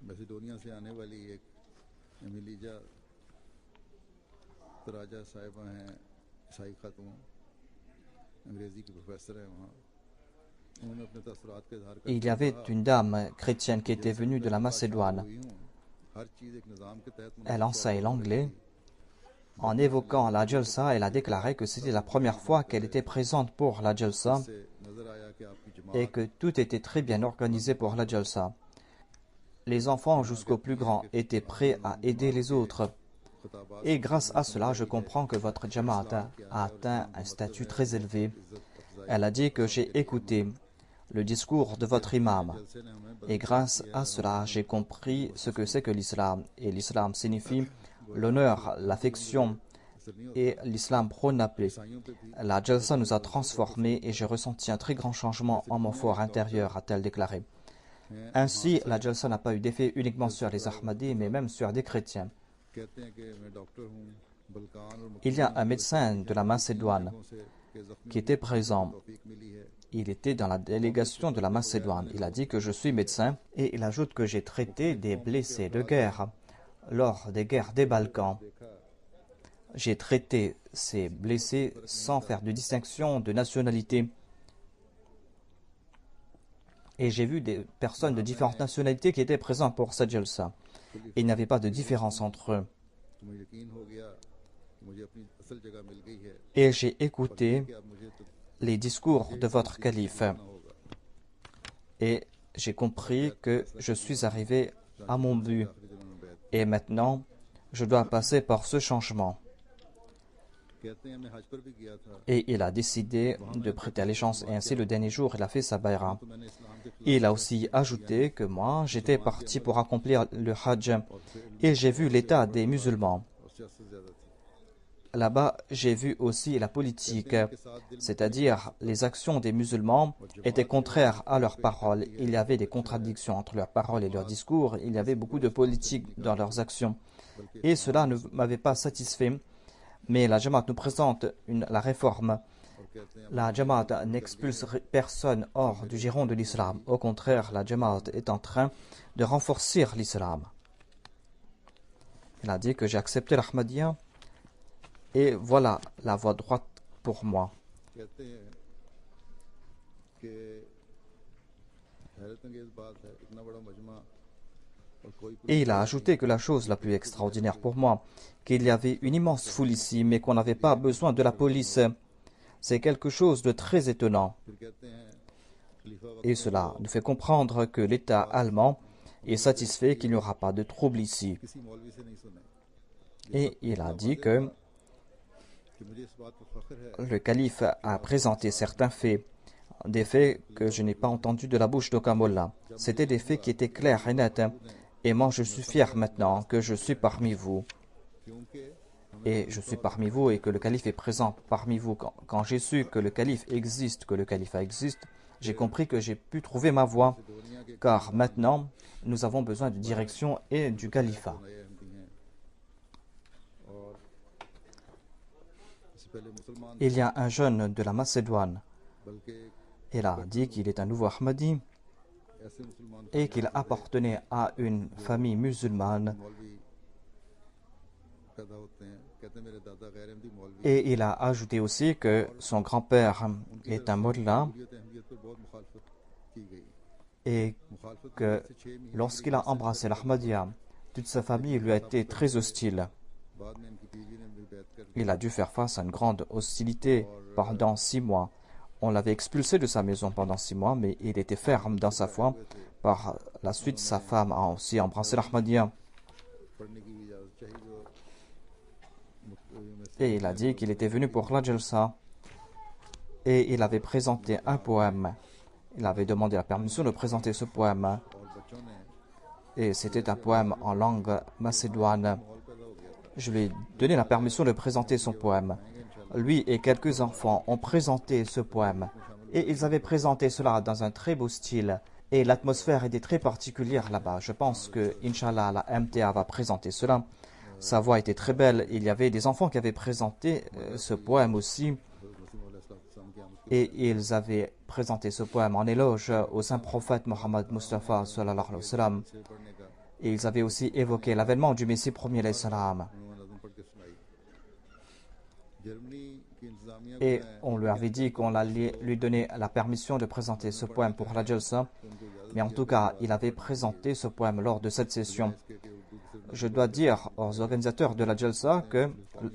Speaker 3: Il y avait une dame chrétienne qui était venue de la Macédoine. Elle enseigne l'anglais. En évoquant la Jalsa, elle a déclaré que c'était la première fois qu'elle était présente pour la Jalsa et que tout était très bien organisé pour la Jalsa. Les enfants jusqu'aux plus grands étaient prêts à aider les autres. Et grâce à cela, je comprends que votre Jamaat a atteint un statut très élevé. Elle a dit que j'ai écouté le discours de votre imam. Et grâce à cela, j'ai compris ce que c'est que l'islam. Et l'islam signifie l'honneur, l'affection et l'islam prône la paix. La Jalsa nous a transformés et j'ai ressenti un très grand changement en mon fort intérieur, a-t-elle déclaré. Ainsi, la Jalsa n'a pas eu d'effet uniquement sur les Ahmadis, mais même sur des chrétiens. Il y a un médecin de la Macédoine qui était présent. Il était dans la délégation de la Macédoine. Il a dit que je suis médecin et il ajoute que j'ai traité des blessés de guerre lors des guerres des Balkans. J'ai traité ces blessés sans faire de distinction de nationalité. Et j'ai vu des personnes de différentes nationalités qui étaient présentes pour cette Jalsa. Il n'y avait pas de différence entre eux. Et j'ai écouté les discours de votre calife. Et j'ai compris que je suis arrivé à mon but. Et maintenant, je dois passer par ce changement. Et il a décidé de prêter allégeance. Et ainsi, le dernier jour, il a fait sa bayra. Et il a aussi ajouté que moi, j'étais parti pour accomplir le Hajj. Et j'ai vu l'état des musulmans. Là-bas, j'ai vu aussi la politique, c'est-à-dire les actions des musulmans étaient contraires à leurs paroles. Il y avait des contradictions entre leurs paroles et leurs discours. Il y avait beaucoup de politique dans leurs actions. Et cela ne m'avait pas satisfait. Mais la Jamaat nous présente la réforme. La Jamaat n'expulse personne hors du giron de l'islam. Au contraire, la Jamaat est en train de renforcer l'islam. Il a dit que j'ai accepté l'Ahmadiyya et voilà la voie droite pour moi.
Speaker 2: कहते हैं कि हैरत अंगेज बात है इतना बड़ा मजमा और कोई
Speaker 3: Et il a ajouté que la chose la plus extraordinaire pour moi, qu'il y avait une immense foule ici, mais qu'on n'avait pas besoin de la police. C'est quelque chose de très étonnant.
Speaker 2: फिर कहते हैं खलीफा
Speaker 3: Et cela nous fait comprendre que l'État allemand est satisfait qu'il n'y aura pas de trouble ici.
Speaker 2: किसी मौलवी से नहीं सुने
Speaker 3: Et il a dit que
Speaker 2: कि मुझे इस बात पर फख्र है
Speaker 3: le calife a présenté certains faits, des faits que je n'ai pas entendus de la bouche d'aucun mollah. C'était des faits qui étaient clairs et nets. Et moi, je suis fier maintenant que je suis parmi vous.
Speaker 2: क्योंकि
Speaker 3: Et je suis parmi vous et que le calife est présent parmi vous. Quand j'ai su que le calife existe, que le califat existe, j'ai compris que j'ai pu trouver ma voie. Car maintenant, nous avons besoin de direction et du califat.
Speaker 2: नए अहमदी हैं और इससे पहले मुसलमान
Speaker 3: Il y a un jeune de la Macédoine.
Speaker 2: बल्कि
Speaker 3: Il a dit qu'il est un nouveau Ahmadi
Speaker 2: ऐसे मुसलमान
Speaker 3: et qu'il appartenait à une famille musulmane.
Speaker 2: मौलवी पैदा होते हैं कहते हैं मेरे दादा गैर अहमदी मौलवी
Speaker 3: Et il a ajouté aussi que son grand-père est un mollah
Speaker 2: Hurriyat अहमियत पर बहुत मुखालफत की गई
Speaker 3: et
Speaker 2: मुखालफत
Speaker 3: que
Speaker 2: से 6 महीने
Speaker 3: lorsqu'il a embrassé l'Ahmadiyya, toute sa famille lui a été très hostile.
Speaker 2: बाद में इनकी बीवी ने भी बैत कर
Speaker 3: Il a dû faire face à une grande hostilité pendant 6 mois. On l'avait expulsé de sa maison pendant 6 mois, mais il était ferme dans sa foi. Par la suite, sa femme a aussi embrassé l'Ahmadiyya.
Speaker 2: पढ़ने की भी इजाज़त चाहिए जो
Speaker 3: Et il a dit qu'il était venu pour la Jalsa. Et il avait présenté un poème. Il avait demandé la permission de présenter ce poème.
Speaker 2: और बच्चों ने
Speaker 3: Et c'était un poème en langue macédoine.
Speaker 2: माहौल पैदा हो गया था
Speaker 3: Je lui ai donné la permission de présenter son poème. Lui et quelques enfants ont présenté ce poème. Et ils avaient présenté cela dans un très beau style. Et l'atmosphère était très particulière là-bas. Je pense que, Inch'Allah, la MTA va présenter cela. Sa voix était très belle. Il y avait des enfants qui avaient présenté ce poème aussi.
Speaker 2: Wasim की
Speaker 3: Et ils avaient présenté ce poème en éloge au saint prophète Mohammed Mustafa sallallahu alayhi wa sallam.
Speaker 2: से पढ़ने का
Speaker 3: Et ils avaient aussi évoqué l'avènement du Messie premier alayhi salam.
Speaker 2: उन्होंने नज़म पढ़ के सुनाई जर्मनी की इंतजामिया को
Speaker 3: Et
Speaker 2: मैं
Speaker 3: on lui avait dit qu'on allait lui donner la permission de présenter ce poème pour la Jalsa. Mais en tout cas, il avait présenté ce poème lors de cette session.
Speaker 2: इसके कि उर्दू की सिर्फ
Speaker 3: Je dois dire aux organisateurs de la Jalsa que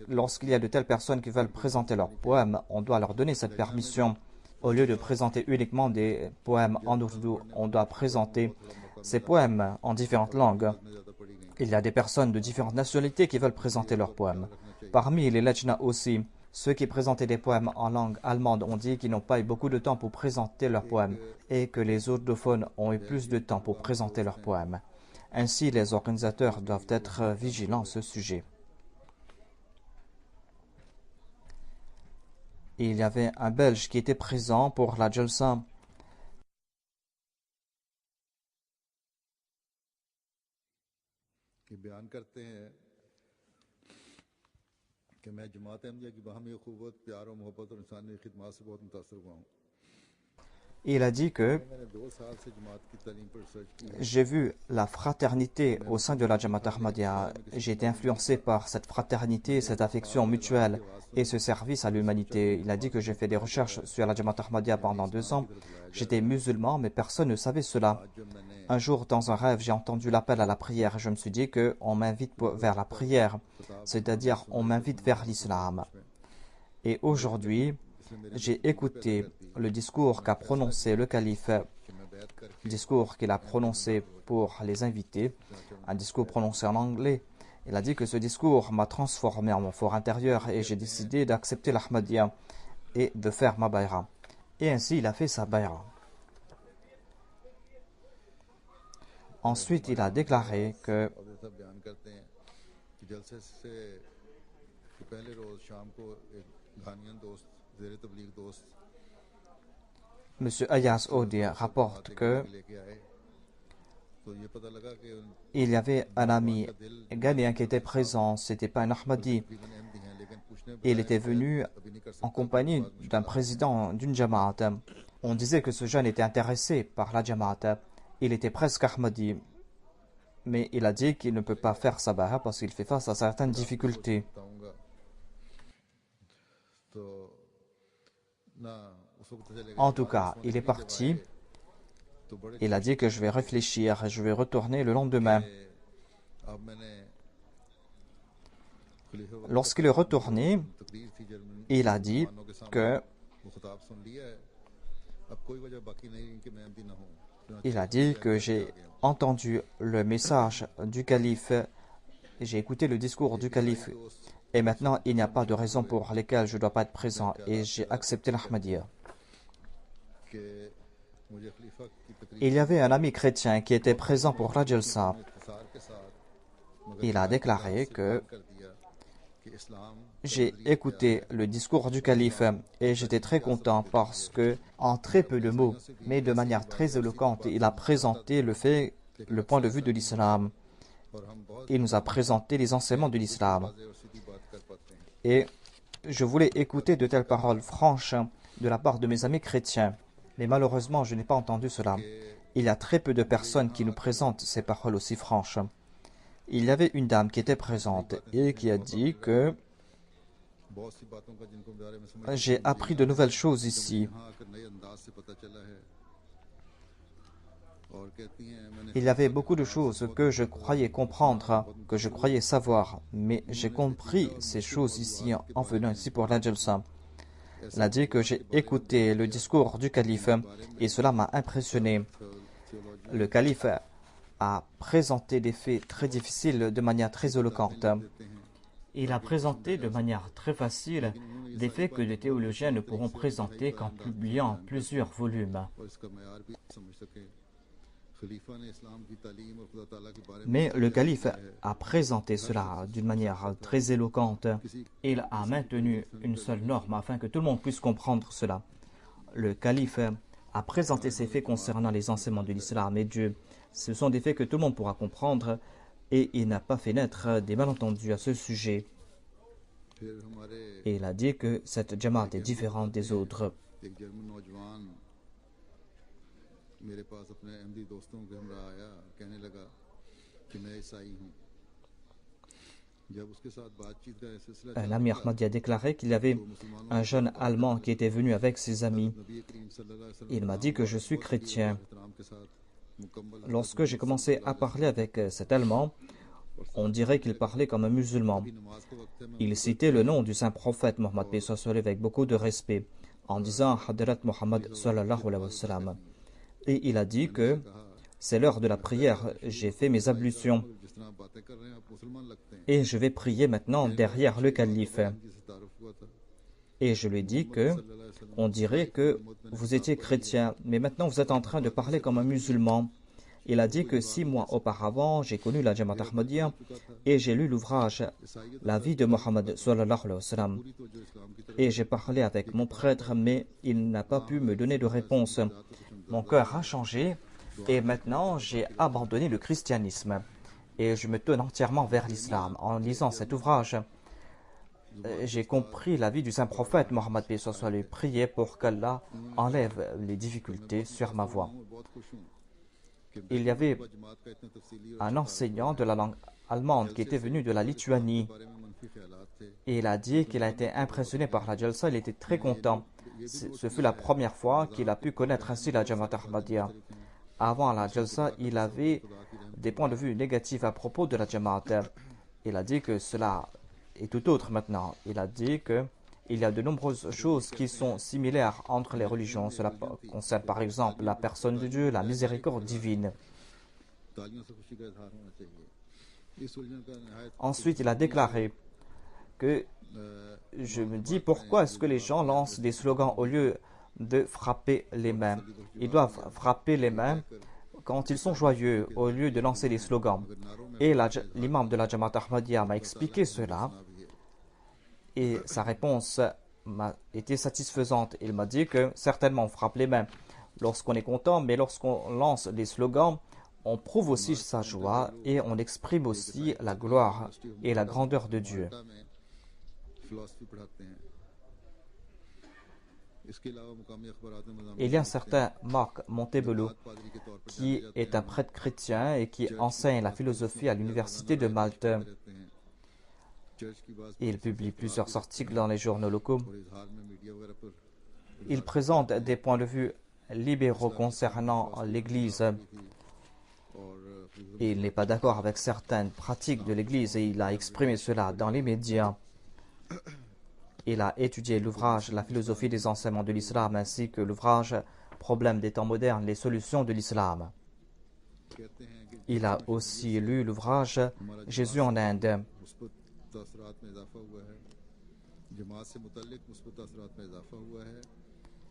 Speaker 3: lorsqu'il y a de telles personnes qui veulent présenter leurs poèmes, on doit leur donner cette permission. Au lieu de présenter uniquement des poèmes en ourdou, on doit présenter ces poèmes en différentes langues.
Speaker 2: में ज़्यादा पढ़ी गई
Speaker 3: Il y a des personnes de différentes nationalités qui veulent présenter leurs poèmes. Parmi les Lajna aussi, ceux qui présentaient des poèmes en langue allemande ont dit qu'ils n'ont pas eu beaucoup de temps pour présenter leurs poèmes et que les ordophones ont eu plus de temps pour présenter leurs poèmes. Ainsi, les organisateurs doivent être vigilants à ce sujet. Il y avait un Belge qui était présent pour la Jalsa.
Speaker 2: कि बयान करते हैं कि मैं जमात अहमदिया की बाहमी अखुवत प्यार और मोहब्बत और इंसानी खिदमत से बहुत मुतासर हुआ हूँ
Speaker 3: Il a dit que
Speaker 2: मैंने 2 साल से जमात की तालीम पर रिसर्च की है
Speaker 3: j'ai vu la fraternité au sein de la Jamaat Ahmadiyya. J'ai été influencé par cette fraternité, cette affection mutuelle et ce service à l'humanité. Il a dit que j'ai fait des recherches sur la Jamaat Ahmadiyya pendant 2 ans. J'étais musulman, mais personne ne savait cela.
Speaker 2: आज जब मैंने
Speaker 3: Un jour, dans un rêve, j'ai entendu l'appel à la prière. Je me suis dit qu'on m'invite vers la prière, c'est-à-dire on m'invite vers l'islam. Et aujourd'hui, j'ai écouté le discours qu'a prononcé le calife,
Speaker 2: कि मैं बैत करके
Speaker 3: le discours qu'il a prononcé pour les invités, un discours prononcé en anglais. Il a dit que ce discours m'a transformé en mon fort intérieur et j'ai décidé d'accepter l'Ahmadiyya et de faire ma bayra. Et ainsi, il a fait sa bayra. Ensuite, il a déclaré que
Speaker 2: और ये सब बयान करते हैं कि जलसे से कि पहले रोज़ शाम को एक घानियन दोस्त ज़ेर तबलीग दोस्त
Speaker 3: M. Ayas Odi rapporte que
Speaker 2: लेके आए तो ये पता लगा कि
Speaker 3: il y avait un ami ghanéen qui était présent, c'était pas un Ahmadi.
Speaker 2: तकरीबन अहमदी हैं लेकिन पूछने
Speaker 3: Et il était venu
Speaker 2: अभी नहीं कर
Speaker 3: en
Speaker 2: सकता
Speaker 3: compagnie d'un président d'une Jamaat. On disait que ce jeune était intéressé par la Jamaat. Il était presque Ahmadi. mais il a dit qu'il ne peut pas faire sabaha parce qu'il fait face à certaines difficultés.
Speaker 2: बताऊंगा तो ना उस वक्त पता चलेगा
Speaker 3: En
Speaker 2: कि
Speaker 3: tout
Speaker 2: बाद
Speaker 3: cas,
Speaker 2: में
Speaker 3: il est
Speaker 2: जब
Speaker 3: parti.
Speaker 2: आए, तो बड़े
Speaker 3: Il a dit que je vais réfléchir et je vais retourner le lendemain.
Speaker 2: अब मैंने खलीफा वक्त
Speaker 3: Lorsqu'il est retourné,
Speaker 2: तकरीर थी जर्मनी
Speaker 3: il a dit
Speaker 2: मुसलमानों के सामने
Speaker 3: que
Speaker 2: वो खिताब सुन लिया है अब कोई वजह बाकी नहीं कि मैं अहमदी ना हूँ
Speaker 3: il a dit que j'ai entendu le message du calife, j'ai écouté le discours du calife et maintenant il n'y a pas de raison pour lesquelles je ne dois pas être présent et j'ai accepté l'Ahmadiyya.
Speaker 2: कि मुझे खलीफा की तकरीर
Speaker 3: Il y avait un ami chrétien qui était présent pour la Jalsa.
Speaker 2: इख्तिसार के साथ
Speaker 3: Il a déclaré que
Speaker 2: कर दिया कि इस्लाम
Speaker 3: j'ai écouté le discours du calife et j'étais très content parce que, en très peu de mots, mais de manière très éloquente, il a présenté le point de vue de l'islam.
Speaker 2: और हम बहुत
Speaker 3: Il nous a présenté les enseignements de l'islam.
Speaker 2: वाज़ेह और सीधी बात कर पाते हैं
Speaker 3: Et je voulais écouter de telles paroles franches de la part de mes amis chrétiens. Mais malheureusement, je n'ai pas entendu cela. Il y a très peu de personnes qui nous présentent ces paroles aussi franches. Il y avait une dame qui était présente et qui a dit que
Speaker 2: बहुत सी बातों का जिनको बारे में समझ
Speaker 3: j'ai appris de nouvelles choses ici.
Speaker 2: यहाँ आकर नए अंदाज से पता चला है और कहती हैं मैंने
Speaker 3: Il y avait beaucoup de choses que je croyais comprendre, que je croyais savoir, mais j'ai compris ces choses ici en venant ici pour la Jalsa. Elle a dit que j'ai écouté le discours du calife et cela m'a impressionné. Le calife a présenté des faits très difficiles de manière très éloquente. Il a présenté de manière très facile des faits que les théologiens ne pourront présenter qu'en publiant plusieurs volumes.
Speaker 2: और इसका मैार भी समझ सके खलीफा ने इस्लाम की तालीम और खुदा ताला के बारे में
Speaker 3: Mais le calife a présenté cela d'une manière très éloquente. Il a maintenu une seule norme afin que tout le monde puisse comprendre cela. Le calife a présenté ces faits concernant les enseignements de l'islam et Dieu. Ce sont des faits que tout le monde pourra comprendre et il n'a pas fait naître des malentendus à ce sujet.
Speaker 2: फिर हमारे
Speaker 3: Et il a dit que cette jamaat est différente des autres.
Speaker 2: एक जर्मन नौजवान मेरे पास अपने अहमदी दोस्तों के हमरा आया कहने लगा कि मैं ईसाई हूँ जब उसके साथ बातचीत का सिलसिला
Speaker 3: Un ami Ahmadi a déclaré qu'il y avait un jeune Allemand qui était venu avec ses amis.
Speaker 2: नबी करीम सल्लल्लाहु अलैहि वसल्लम
Speaker 3: Il m'a dit que je suis chrétien.
Speaker 2: एहतराम के साथ मुकम्मल
Speaker 3: Lorsque j'ai commencé à parler avec cet Allemand, on dirait qu'il parlait comme un musulman.
Speaker 2: नमाज के वक्त है मैं
Speaker 3: Il citait le nom du saint prophète Mohammed paix soit sur lui avec beaucoup de respect en disant Hadrat Muhammad sallallahu alayhi wa sallam. Et il a dit que c'est l'heure de la prière, j'ai fait mes ablutions
Speaker 2: जिस तरह आप बातें कर रहे हैं आप मुसलमान लगते हैं
Speaker 3: et je vais prier maintenant derrière le calife.
Speaker 2: जिससे तारुफ हुआ था
Speaker 3: Et je lui ai dit que on dirait que vous étiez chrétien, mais maintenant vous êtes en train de parler comme un musulman. Il a dit que 6 mois auparavant, j'ai connu la Jamaat Ahmadiyya et j'ai lu l'ouvrage La vie de Mohammed sallallahu alayhi wa sallam.
Speaker 2: तो जो इस्लाम की तरफ
Speaker 3: Et j'ai parlé avec mon prêtre, mais il n'a pas pu me donner de réponse. Mon cœur a changé et maintenant j'ai abandonné le christianisme. Et je me tourne entièrement vers l'islam. En lisant cet ouvrage, j'ai compris la vie du saint prophète Mohammed paix soit sur lui. Prier pour qu'Allah enlève les difficultés sur ma voie.
Speaker 2: मैं बहुत खुश हूँ कि
Speaker 3: Il y avait
Speaker 2: जमात का इतना तफसीली और
Speaker 3: un enseignant de la langue allemande qui était venu de la Lituanie.
Speaker 2: बारे में मनफी ख्यालात थे
Speaker 3: Et il a dit qu'il a été impressionné par la Jalsa, il était très content. Ce fut la première fois qu'il a pu connaître ainsi la Jamaat Ahmadiyya. Avant la Jalsa, il avait des points de vue négatifs à propos de la Jamaat. Il a dit que cela est tout autre maintenant. Il a dit que il y a de nombreuses choses qui sont similaires entre les religions. Cela concerne par exemple la personne de Dieu, la miséricorde divine.
Speaker 2: तालियों से खुशी का इजहार होना चाहिए इस उलझन का नहायत
Speaker 3: Ensuite, il a déclaré que je me dis pourquoi est-ce que les gens lancent des slogans au lieu de frapper les mains. Ils doivent frapper les mains quand ils sont joyeux au lieu de lancer des slogans. Et l'imam de la Jamaat Ahmadiyya m'a expliqué cela et sa réponse m'a été satisfaisante. Il m'a dit que certainement on frappe les mains lorsqu'on est content, mais lorsqu'on lance des slogans, on prouve aussi sa joie et on exprime aussi la gloire et la grandeur de Dieu.
Speaker 2: में फिलॉसफी पढ़ाते हैं इसके अलावा मुकामी अखबारात में मज़ामीन
Speaker 3: Il y a un
Speaker 2: लिखते हैं
Speaker 3: certain Marc Montebello
Speaker 2: दाद पादरी के तौर पर
Speaker 3: qui est un prêtre chrétien et qui enseigne la philosophie à l'université de Malte.
Speaker 2: रहते हैं चर्च की बात
Speaker 3: Il publie plusieurs articles dans les journaux locaux.
Speaker 2: और इजहार में मीडिया वगैरह पर
Speaker 3: Il présente des points de vue libéraux concernant l'Église.
Speaker 2: और
Speaker 3: Et il n'est pas d'accord avec certaines pratiques de l'Église et il a exprimé cela dans les médias. Il a étudié l'ouvrage La philosophie des enseignements de l'islam ainsi que l'ouvrage Problèmes des temps modernes, les solutions de l'islam.
Speaker 2: कहते हैं कि
Speaker 3: Il a aussi lu l'ouvrage Jésus en Inde.
Speaker 2: मुस्बत तासरात में इजाफा हुआ है जमात से मुतल्लिक मुस्बत तासरात में इजाफा हुआ है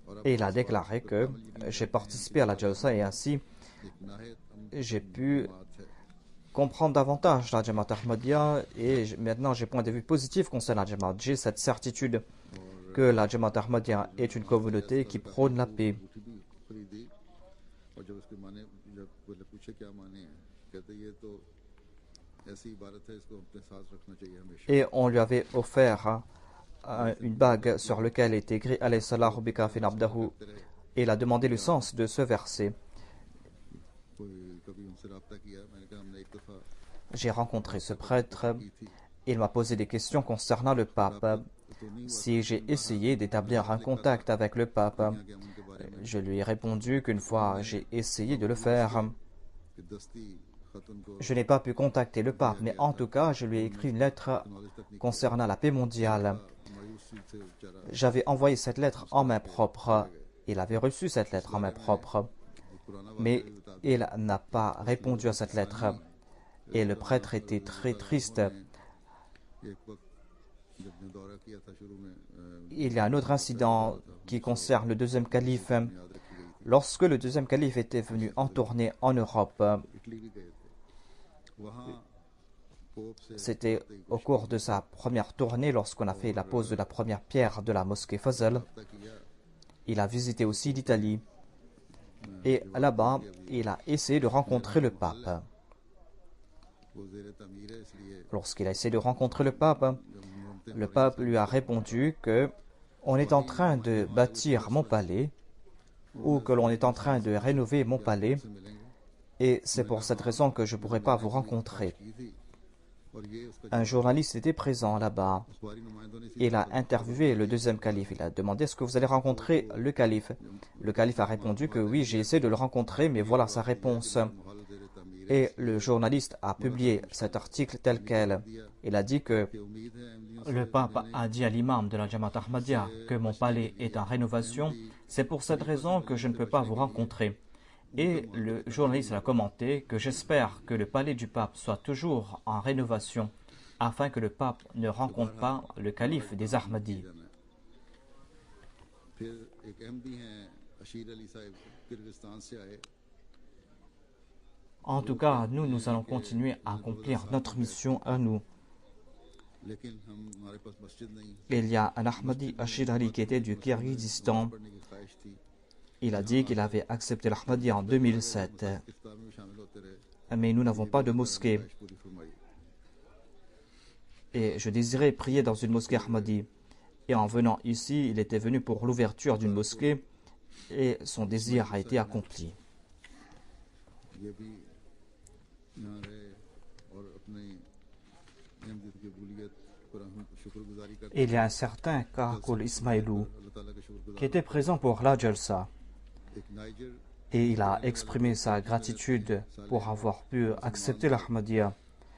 Speaker 2: और अब
Speaker 3: Et il a déclaré que j'ai participé à la Jalsa et ainsi
Speaker 2: एक नाहियत
Speaker 3: j'ai pu
Speaker 2: बात है
Speaker 3: comprendre davantage la Jamaat Ahmadiyya et maintenant j'ai point de vue positif concernant la Jamaat. J'ai cette certitude que la Jamaat Ahmadiyya est une communauté qui prône la paix.
Speaker 2: अंगूठी भी खरीदी और जब उसके माने जब बोले पूछे क्या माने हैं कहते ये तो ऐसी इबारत है इसको अपने साथ रखना चाहिए हमेशा
Speaker 3: Et on lui avait offert une bague sur laquelle était écrit Alayhi salahu bika fin abdahu. Et il a demandé le sens de ce verset.
Speaker 2: कोई कभी उनसे रब्ता किया मैंने कहा हमने एक दफ़ा
Speaker 3: J'ai rencontré ce prêtre. Il m'a posé des questions concernant le pape. Si j'ai essayé d'établir un contact avec le pape, je lui ai répondu qu'une fois j'ai essayé de le faire.
Speaker 2: कि दस्ती खत उनको
Speaker 3: Je n'ai pas pu contacter le pape, mais en tout cas, je lui ai écrit une lettre concernant la paix mondiale.
Speaker 2: मायूसी से बेचारा
Speaker 3: J'avais envoyé cette lettre en main propre. Il avait reçu cette lettre en main propre. Mais il n'a pas répondu à cette lettre. Et le prêtre était très triste.
Speaker 2: एक वक्त जब ने दौरा किया था शुरू में
Speaker 3: Il y a un autre incident qui concerne le deuxième calife.
Speaker 2: याद रखी गई
Speaker 3: Lorsque le deuxième calife était venu en tournée en Europe,
Speaker 2: Italy भी गए थे वहाँ पोप से
Speaker 3: c'était au cours de sa première tournée, lorsqu'on a fait la pose de la première pierre de la mosquée Fazl.
Speaker 2: रब्ता किया
Speaker 3: Il a visité aussi l'Italie. Et là-bas, il a essayé de rencontrer le pape.
Speaker 2: वो ज़ेर तमीर है इसलिए
Speaker 3: Lorsqu'il a essayé de rencontrer le pape lui a répondu que on est en train de bâtir mon palais ou que l'on est en train de rénover mon palais
Speaker 2: से मिलेंगे
Speaker 3: et c'est pour cette raison que je ne pourrai pas vous rencontrer.
Speaker 2: की थी और ये उसका
Speaker 3: Un journaliste était présent là-bas.
Speaker 2: अखबारी नुमाइंदों ने
Speaker 3: Il a interviewé le deuxième calife. Il a demandé est-ce que vous allez rencontrer le calife. Le calife a répondu que oui, j'ai essayé de le rencontrer, mais voilà sa réponse.
Speaker 2: मुहाल ज़ेर तमीर
Speaker 3: Et le journaliste a publié cet article tel quel. Il a dit que
Speaker 2: है उम्मीद है अहमदियों
Speaker 3: le pape a dit à l'imam de la Jamaat Ahmadiyya que mon palais est en rénovation. C'est pour cette raison que je ne peux pas vous rencontrer. Et le journaliste a commenté que j'espère que le palais du pape soit toujours en rénovation afin que le pape ne rencontre pas le calife des Ahmadis.
Speaker 2: फिर एक अहमदी हैं अशीर अली साहब किर्गिस्तान से आए
Speaker 3: En tout cas, nous allons continuer à accomplir notre mission à nous.
Speaker 2: लेकिन हमारे पास मस्जिद नहीं
Speaker 3: Il y a un Ahmadi Ashir Ali qui était du Kyrgyzstan.
Speaker 2: पढ़ने की ख्वाहिश थी
Speaker 3: Il a dit qu'il avait accepté l'Ahmadi en 2007.
Speaker 2: इफ्तार में भी शामिल होते रहे
Speaker 3: Mais nous n'avons pas de mosquée.
Speaker 2: ख्वाहिश पूरी फरमाई
Speaker 3: Et je désirais prier dans une mosquée Ahmadi. Et en venant ici, il était venu pour l'ouverture d'une mosquée et son désir a été accompli.
Speaker 2: ये भी यहाँ रहे और अपने अहमदियत की कबूलियत पर हम शुक्रगुजारी करते
Speaker 3: Et il y a un certain Karakul Ismailou
Speaker 2: हैं अल्लाह ताला का शुक्रगुजार
Speaker 3: qui était présent pour la Jalsa.
Speaker 2: एक niger
Speaker 3: Et il a exprimé sa gratitude pour avoir pu accepter l'Ahmadiyya.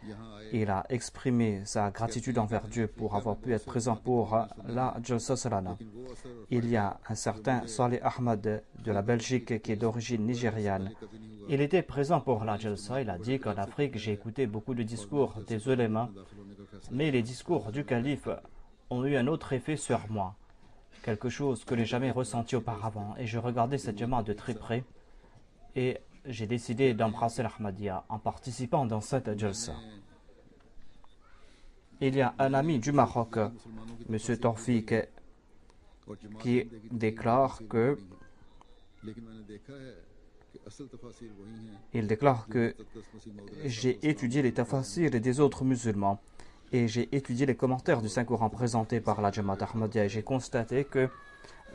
Speaker 2: यहाँ आए
Speaker 3: Il a exprimé sa gratitude envers Dieu pour avoir pu être présent pour la Jalsa Salana.
Speaker 2: लेकिन वो असर
Speaker 3: Il y a un certain Saleh Ahmad de la Belgique qui est d'origine nigériane.
Speaker 2: कभी नहीं हुआ
Speaker 3: Il était présent pour la Jalsa. Il a dit qu'en Afrique, j'ai écouté beaucoup de discours des ulémas,
Speaker 2: दाखिल होने का फैसला
Speaker 3: mais les discours du calife ont eu un autre effet sur moi. Quelque chose que je n'ai jamais ressenti auparavant. Et je regardais cette jamaat de très près. Et j'ai décidé d'embrasser l'Ahmadiyya en participant dans cette Jalsa. Il y a un ami du Maroc, M. Torfik,
Speaker 2: और जमात
Speaker 3: qui déclare que
Speaker 2: लेकिन मैंने देखा है कि असल तफासिर वही हैं
Speaker 3: il déclare que
Speaker 2: तकदस मसीह मौद
Speaker 3: j'ai étudié les tafasirs des autres musulmans et j'ai étudié les commentaires du Saint-Coran présentés par la Jamaat Ahmadiyya et j'ai constaté que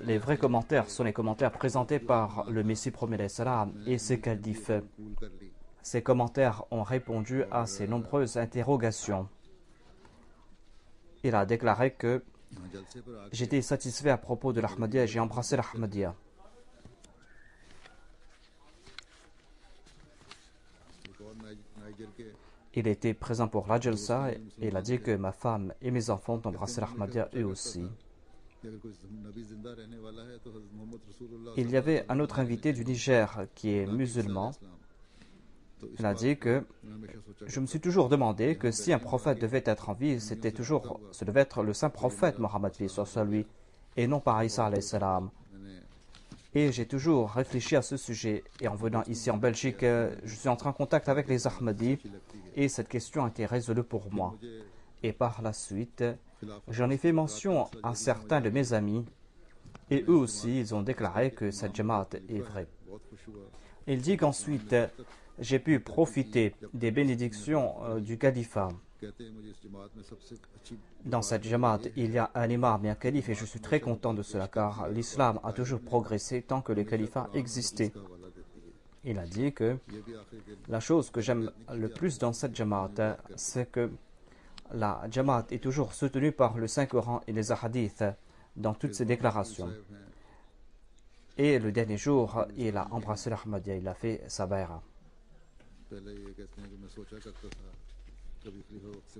Speaker 3: les vrais commentaires sont les commentaires présentés par le Messie premier alayhi salam et ses califes. Ces commentaires ont répondu à ces nombreuses interrogations. Il a déclaré que j'étais satisfait à propos de l'Ahmadiyya et j'ai embrassé l'Ahmadiyya. Il était présent pour la Jalsa et il a dit que ma femme et mes enfants ont embrassé l'Ahmadiyya eux aussi. Il y avait un autre invité du Niger qui est musulman. Il a dit que je me suis toujours demandé que si un prophète devait être en vie, ce devait être le saint prophète Mohammed sur lui et non pas Isa alayhi salam. Et j'ai toujours réfléchi à ce sujet. Et en venant ici en Belgique, je suis entré en contact avec les Ahmadis et cette question a été résolue pour moi. Et par la suite, j'en ai fait mention à certains de mes amis et eux aussi, ils ont déclaré que cette Jamaat est vraie. Il dit qu'ensuite, j'ai pu profiter des bénédictions du califat. Dans cette Jamaat, il y a un imam et un calife et je suis très content de cela car l'islam a toujours progressé tant que le califat existait. Il a dit que la chose que j'aime le plus dans cette Jamaat, c'est que la Jamaat est toujours soutenue par le Saint-Coran et les Ahadiths dans toutes ses déclarations. Et le dernier jour, il a embrassé l'Ahmadiyya, il a fait sa baïra.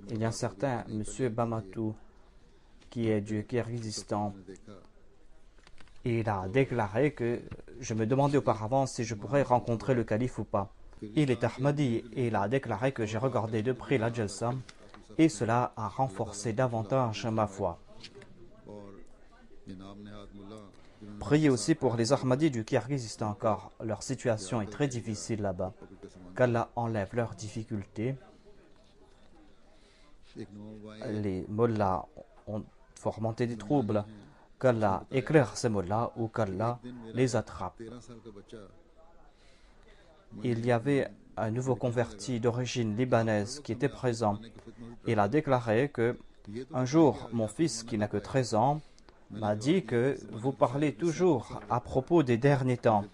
Speaker 3: Il y a un certain M. Bamatou qui est du Kirghizistan. Il a déclaré que je me demandais auparavant si je pourrais rencontrer le calife ou pas. Il est Ahmadi et il a déclaré que j'ai regardé de près la Jalsa et cela a renforcé davantage ma foi. Priez aussi pour les Ahmadis du Kirghizistan car leur situation est très difficile là-bas. Qu'Allah enlève leurs difficultés. Les mollahs ont fomenté des troubles. Qu'Allah éclaire ces mollahs ou qu'Allah les attrape. Il y avait un nouveau converti d'origine libanaise qui était présent. Il a déclaré que un jour, mon fils qui n'a que 13 ans m'a dit que vous parlez toujours à propos des derniers temps.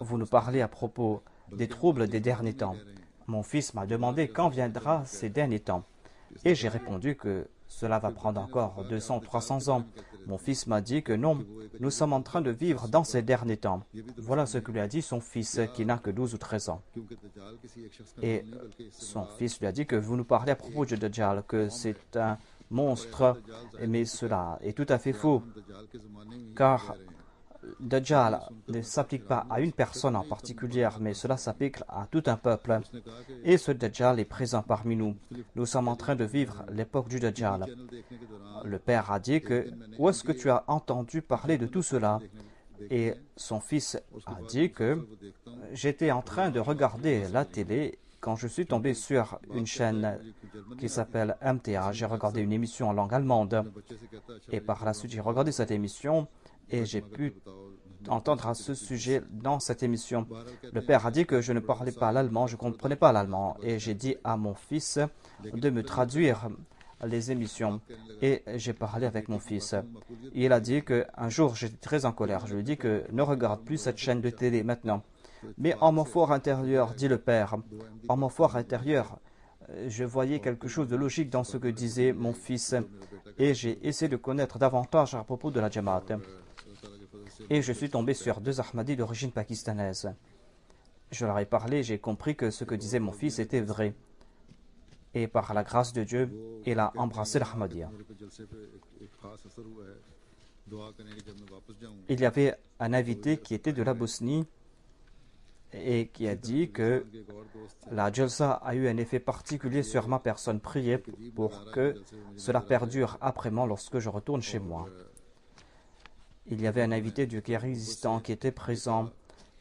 Speaker 3: Vous nous parlez à propos des troubles des derniers temps. Mon fils m'a demandé quand viendra ces derniers temps. Et j'ai répondu que cela va prendre encore 200 ou 300 ans. Mon fils m'a dit que non, nous sommes en train de vivre dans ces derniers temps. Voilà ce que lui a dit son fils qui n'a que 12 ou 13 ans. Et son fils lui a dit que vous nous parlez à propos du Dajjal, que c'est un monstre, mais cela est tout à fait faux. Car Dajjal ne s'applique pas à une personne en particulier, mais cela s'applique à tout un peuple. Et ce Dajjal est présent parmi nous. Nous sommes en train de vivre l'époque du Dajjal. Le père a dit que « Où est-ce que tu as entendu parler de tout cela ?» Et son fils a dit que « J'étais en train de regarder la télé quand je suis tombé sur une chaîne qui s'appelle MTA. J'ai regardé une émission en langue allemande. Et par la suite, j'ai regardé cette émission et j'ai pu entendre à ce sujet dans cette émission. Le père a dit que je ne parlais pas l'allemand, je ne comprenais pas l'allemand. Et j'ai dit à mon fils de me traduire les émissions. Et j'ai parlé avec mon fils. Il a dit qu'un jour, j'étais très en colère. Je lui ai dit que ne regarde plus cette chaîne de télé maintenant. Mais en mon fort intérieur, dit le père, en mon fort intérieur, je voyais quelque chose de logique dans ce que disait mon fils. Et j'ai essayé de connaître davantage à propos de la Jamaat. Et je suis tombé sur 2 Ahmadis d'origine pakistanaise. Je leur ai parlé, j'ai compris que ce que disait mon fils était vrai. Et par la grâce de Dieu, il a embrassé l'Ahmadiyya. Il y avait un invité qui était de la Bosnie et qui a dit que la Jalsa a eu un effet particulier sur ma personne. Priez pour que cela perdure après moi lorsque je retourne chez moi. Il y avait un invité du Kirghizistan qui était présent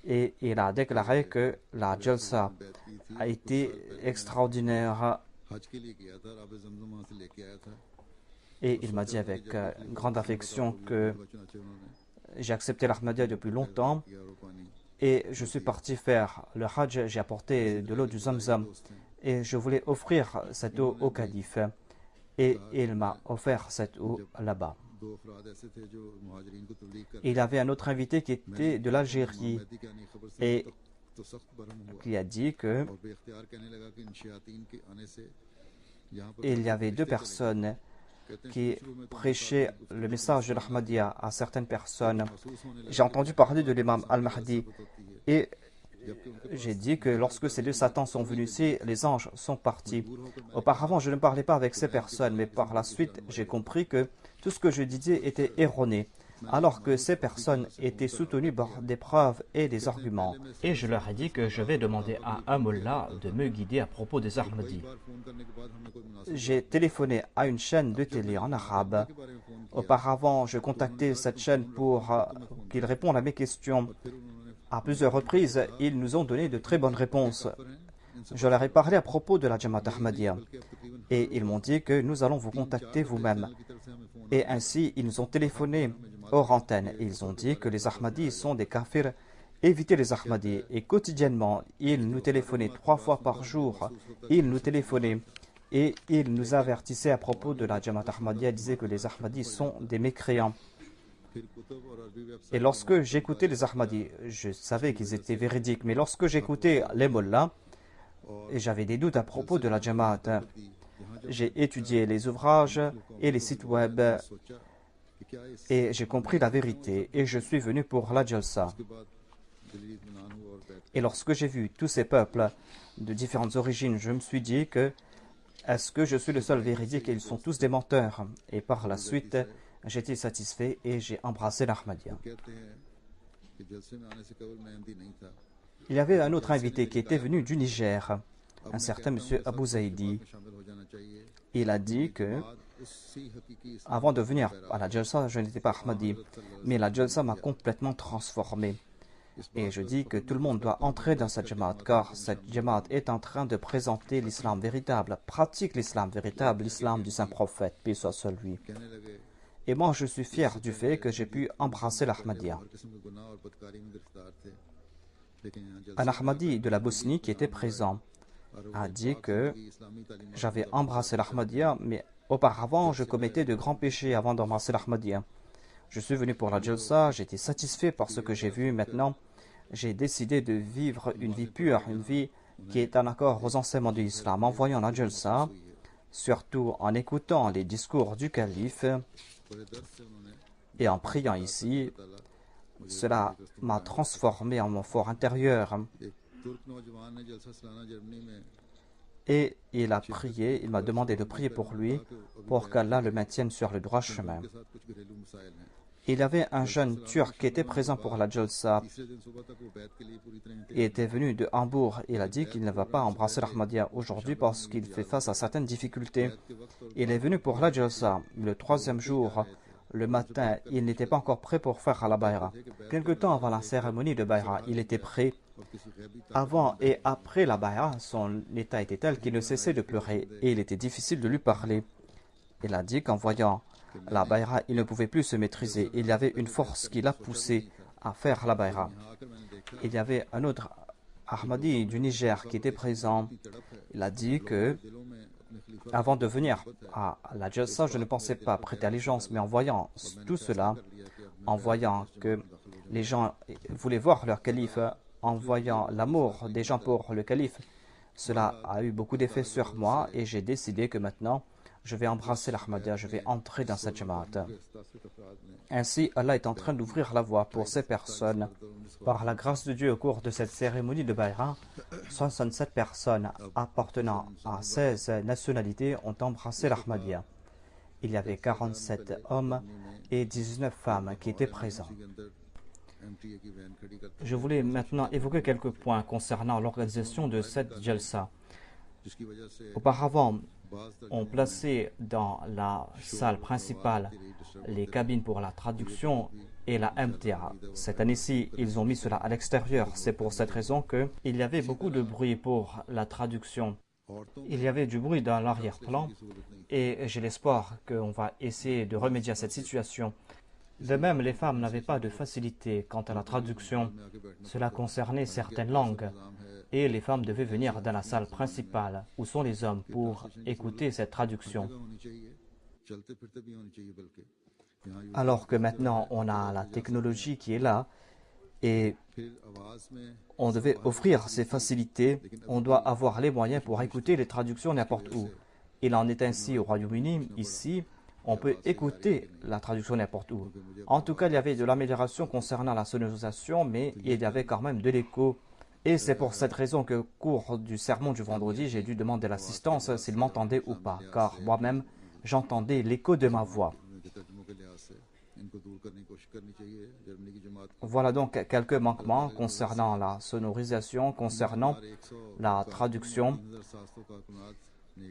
Speaker 3: et il a déclaré que la Jalsa a été extraordinaire. Et il m'a dit avec grande affection que j'ai accepté l'Ahmadiyya depuis longtemps et je suis parti faire le Hajj. J'ai apporté de l'eau du Zamzam et je voulais offrir cette eau au calife et il m'a offert cette eau là-bas.
Speaker 2: दो अफराद ऐसे थे जो मुहाजिरीन को तबलीग कर
Speaker 3: Il y avait un autre invité qui était de l'Algérie
Speaker 2: Mehdi के आने की खबर से
Speaker 3: et
Speaker 2: तो सख्त बरहम हुआ
Speaker 3: qui a dit que
Speaker 2: और बेख्तियार कहने लगा कि इन शयातीन के आने से यहाँ पर
Speaker 3: il y avait deux personnes qui prêchaient le message de l'Ahmadiyya à certaines personnes. J'ai entendu parler de l'imam Al-Mahdi et j'ai dit que lorsque ces deux satans sont venus ici, les anges sont partis. Auparavant, je ne parlais pas avec ces personnes, mais par la suite, j'ai compris que tout ce que je disais était erroné, alors que ces personnes étaient soutenues par des preuves et des arguments. Et je leur ai dit que je vais demander à un mullah de me guider à propos des Ahmadis. J'ai téléphoné à une chaîne de télé en arabe. Auparavant, je contactais cette chaîne pour qu'ils répondent à mes questions. À plusieurs reprises, ils nous ont donné de très bonnes réponses. Je leur ai parlé à propos de la Jamaat Ahmadiyya et ils m'ont dit que nous allons vous contacter vous-même. Et ainsi, ils nous ont téléphoné hors antenne. Ils ont dit que les Ahmadis sont des kafirs. Évitez les Ahmadis. Et quotidiennement, ils nous téléphonaient 3 fois par jour. Ils nous téléphonaient et ils nous avertissaient à propos de la Jamaat Ahmadiyya. Ils disaient que les Ahmadis sont des mécréants. Et lorsque j'écoutais les Ahmadis, je savais qu'ils étaient véridiques. Mais lorsque j'écoutais les mollahs, j'avais des doutes à propos de la Jamaat. J'ai étudié les ouvrages et les sites web et j'ai compris la vérité et je suis venu pour la Jalsa. Et lorsque j'ai vu tous ces peuples de différentes origines, je me suis dit que est-ce que je suis le seul véridique et ils sont tous des menteurs. Et par la suite, j'étais satisfait et j'ai embrassé l'Ahmadiyya. Il y avait un autre invité qui était venu du Niger, un certain monsieur Abu Zaidi. Il a dit que avant de venir à la Jalsa, je n'étais pas Ahmadi, mais la Jalsa m'a complètement transformé. Et je dis que tout le monde doit entrer dans cette Jamaat, car cette Jamaat est en train de présenter l'islam véritable, pratique l'islam véritable, l'islam du saint prophète, paix soit sur lui. Et moi, je suis fier du fait que j'ai pu embrasser l'Ahmadiyya. Un Ahmadi de la Bosnie qui était présent a dit que j'avais embrassé l'Ahmadiyya, mais auparavant, je commettais de grands péchés avant d'embrasser l'Ahmadiyya. Je suis venu pour la Jalsa, j'étais satisfait par ce que j'ai vu. Maintenant, j'ai décidé de vivre une vie pure, une vie qui est en accord aux enseignements de l'islam. En voyant la Jalsa, surtout en écoutant les discours du calife et en priant ici, cela m'a transformé en mon fort intérieur. Et il a prié, il m'a demandé de prier pour lui, pour qu'Allah le maintienne sur le droit chemin. Il y avait un jeune turc qui était présent pour la Jalsa. Il était venu de Hambourg. Il a dit qu'il ne va pas embrasser l'Ahmadiyya aujourd'hui parce qu'il fait face à certaines difficultés. Il est venu pour la Jalsa. Le 3e jour, le matin, il n'était pas encore prêt pour faire la Bayra. Quelque temps avant la cérémonie de Bayra, il était prêt. Avant et après la Bayra, son état était tel qu'il ne cessait de pleurer et il était difficile de lui parler. Il a dit qu'en voyant la Bayra, il ne pouvait plus se maîtriser. Il y avait une force qui l'a poussé à faire la Bayra. Il y avait un autre Ahmadi du Niger qui était présent. Il a dit que avant de venir à la Jalsa, je ne pensais pas prêter allégeance, mais en voyant tout cela, en voyant que les gens voulaient voir leur calife, en voyant l'amour des gens pour le calife, cela a eu beaucoup d'effet sur moi et j'ai décidé que maintenant, je vais embrasser l'Ahmadiyya, je vais entrer dans cette Jamaat. Ainsi, Allah est en train d'ouvrir la voie pour ces personnes. Par la grâce de Dieu, au cours de cette cérémonie de Bayra, 67 personnes appartenant à 16 nationalités ont embrassé l'Ahmadiyya. Il y avait 47 hommes et 19 femmes qui étaient présents. Je voulais maintenant évoquer quelques points concernant l'organisation de cette Jalsa. Auparavant, on plaçait dans la salle principale les cabines pour la traduction et la MTA. Cette année-ci, ils ont mis cela à l'extérieur. C'est pour cette raison qu'il y avait beaucoup de bruit pour la traduction. Il y avait du bruit dans l'arrière-plan et j'ai l'espoir qu'on va essayer de remédier à cette situation. De même, les femmes n'avaient pas de facilité quant à la traduction. Cela concernait certaines langues. Et les femmes devaient venir dans la salle principale où sont les hommes pour écouter cette traduction. Alors que maintenant on a la technologie qui est là et on devait offrir ces facilités, on doit avoir les moyens pour écouter les traductions n'importe où. Il en est ainsi au Royaume-Uni, ici, on peut écouter la traduction n'importe où. En tout cas, il y avait de l'amélioration concernant la sonorisation, mais il y avait quand même de l'écho. Et c'est pour cette raison qu'au cours du sermon du vendredi, j'ai dû demander l'assistance s'il m'entendait ou pas, car moi-même, j'entendais l'écho de ma voix. Voilà donc quelques manquements concernant la sonorisation, concernant la traduction.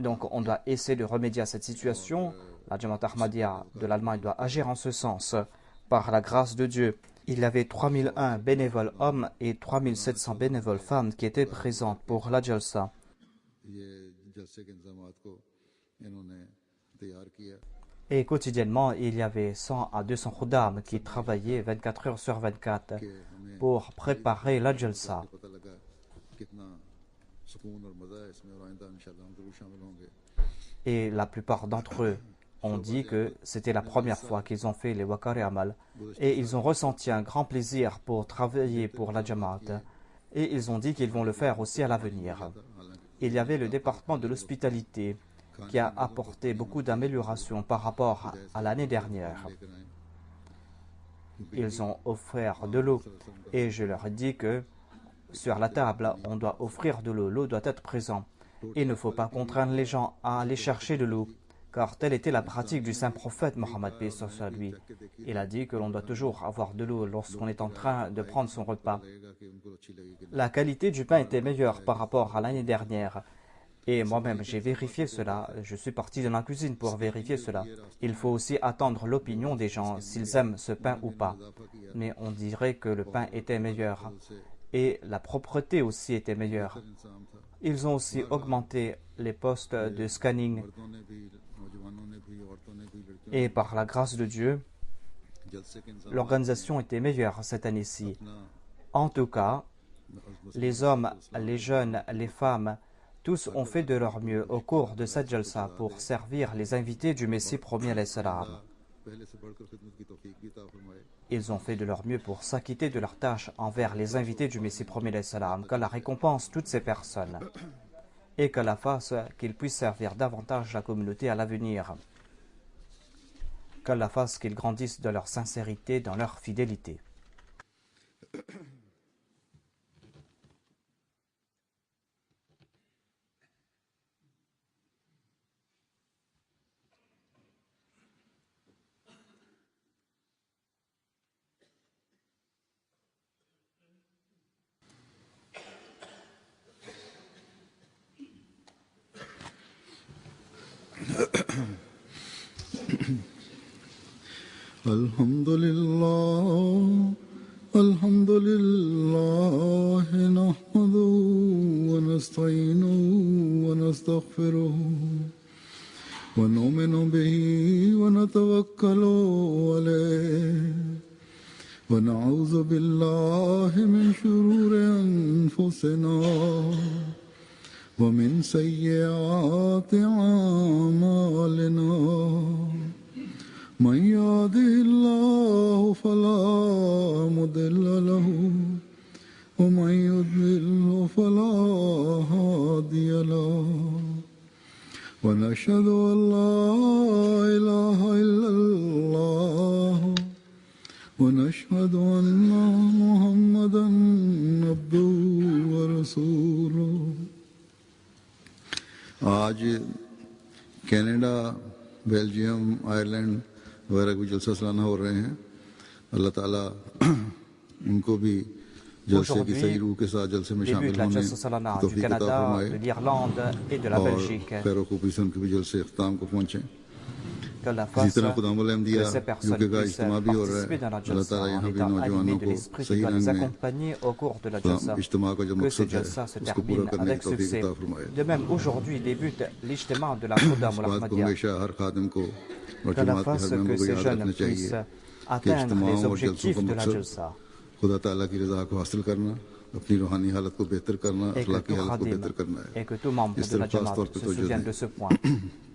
Speaker 3: Donc on doit essayer de remédier à cette situation. La Jamaat Ahmadiyya de l'Allemagne doit agir en ce sens. Par la grâce de Dieu, il y avait 3001 bénévoles hommes et 3700 bénévoles femmes qui étaient présentes pour la Jalsa. Et quotidiennement, il y avait 100 à 200 khuddam qui travaillaient 24 heures sur 24 pour préparer la Jalsa. Et la plupart d'entre eux ont dit que c'était la première fois qu'ils ont fait les Waqar Amal et ils ont ressenti un grand plaisir pour travailler pour la Jamaat et ils ont dit qu'ils vont le faire aussi à l'avenir. Il y avait le département de l'hospitalité qui a apporté beaucoup d'améliorations par rapport à l'année dernière. Ils ont offert de l'eau et je leur ai dit que sur la table, on doit offrir de l'eau. L'eau doit être présente. Il ne faut pas contraindre les gens à aller chercher de l'eau, car telle était la pratique du saint prophète Mohammed sur lui. Il a dit que l'on doit toujours avoir de l'eau lorsqu'on est en train de prendre son repas. La qualité du pain était meilleure par rapport à l'année dernière. Et moi-même, j'ai vérifié cela. Je suis parti dans la cuisine pour vérifier cela. Il faut aussi attendre l'opinion des gens, s'ils aiment ce pain ou pas. Mais on dirait que le pain était meilleur. Et la propreté aussi était meilleure. Ils ont aussi augmenté les postes de scanning. Et par la grâce de Dieu, l'organisation était meilleure cette année-ci. En tout cas, les hommes, les jeunes, les femmes, tous ont fait de leur mieux au cours de cette jalsa pour servir les invités du Messie premier alayhi salam. Ils ont fait de leur mieux pour s'acquitter de leurs tâches envers les invités du Messie premier alayhi salam, qu'Allah récompense toutes ces personnes et qu'Allah fasse qu'ils puissent servir davantage la communauté à l'avenir. Qu'Allah fasse qu'ils grandissent de leur sincérité, dans leur fidélité.
Speaker 2: الحمد لله نحمده ونستعينه ونستغفره ونؤمن به ونتوكل عليه ونعوذ بالله من شرور أنفسنا ومن سيئات أعمالنا من يهده الله فلا مضل له ومن يضلل فلا هادي له ونشهد أن لا إله إلا الله ونشهد أن محمدا عبده ورسوله आज Canada, Belgium, Ireland वगैरह भी जलसा सालाना हो रहे हैं। अल्लाह ताला उनको भी जलसे की सही रूह के साथ जलसे में शामिल होने की तौफीक अता फरमाए और खैर खूबी से उनके भी जलसे इख्तिताम को पहुँचे। इसी तरह खुदाम अहमदिया यूके का इज्तिमा भी हो रहा है। अल्लाह ताला यहाँ भी नौजवानों को सही रंग में इज्तिमा का जो मकसद है उसको पूरा करने की तौफीक अता फरमाए। इस बात को हमेशा हर खादिम को और जमात के हर मेंबर को याद रखना चाहिए कि इज्तिमा और जलसों का मकसद खुदा ताला की रज़ा को हासिल करना अपनी रूहानी हालत को बेहतर करना,
Speaker 3: et que
Speaker 2: अखलाकी
Speaker 3: tout
Speaker 2: हालत को
Speaker 3: khadim
Speaker 2: बेहतर करना है।
Speaker 3: et que tout membre
Speaker 2: इस
Speaker 3: de la
Speaker 2: तरफ खास
Speaker 3: Jamaat
Speaker 2: तौर पे
Speaker 3: se
Speaker 2: तवज्जो
Speaker 3: souvienne
Speaker 2: दें।
Speaker 3: de ce point,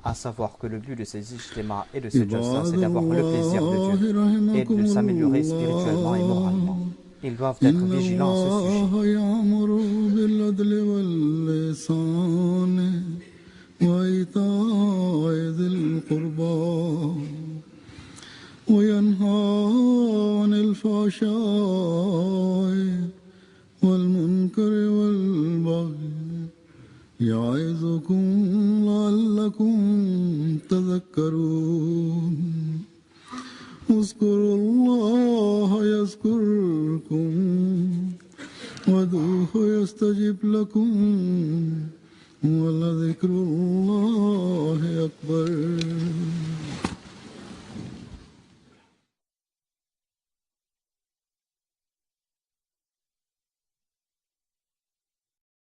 Speaker 3: à savoir que le but de ces ijtimas et de ces jalsas, c'est d'avoir le plaisir de Dieu et de s'améliorer spirituellement et moralement. Ils doivent être vigilants à ce sujet.
Speaker 2: يأمر بالعدل والإحسان وإيتاء ذي القربى وينهى عن الفحشاء والمنكر والبغي يعظكم لعلكم تذكرون اذكروا الله يذكركم وادعوه يستجب لكم ولذكر الله أكبر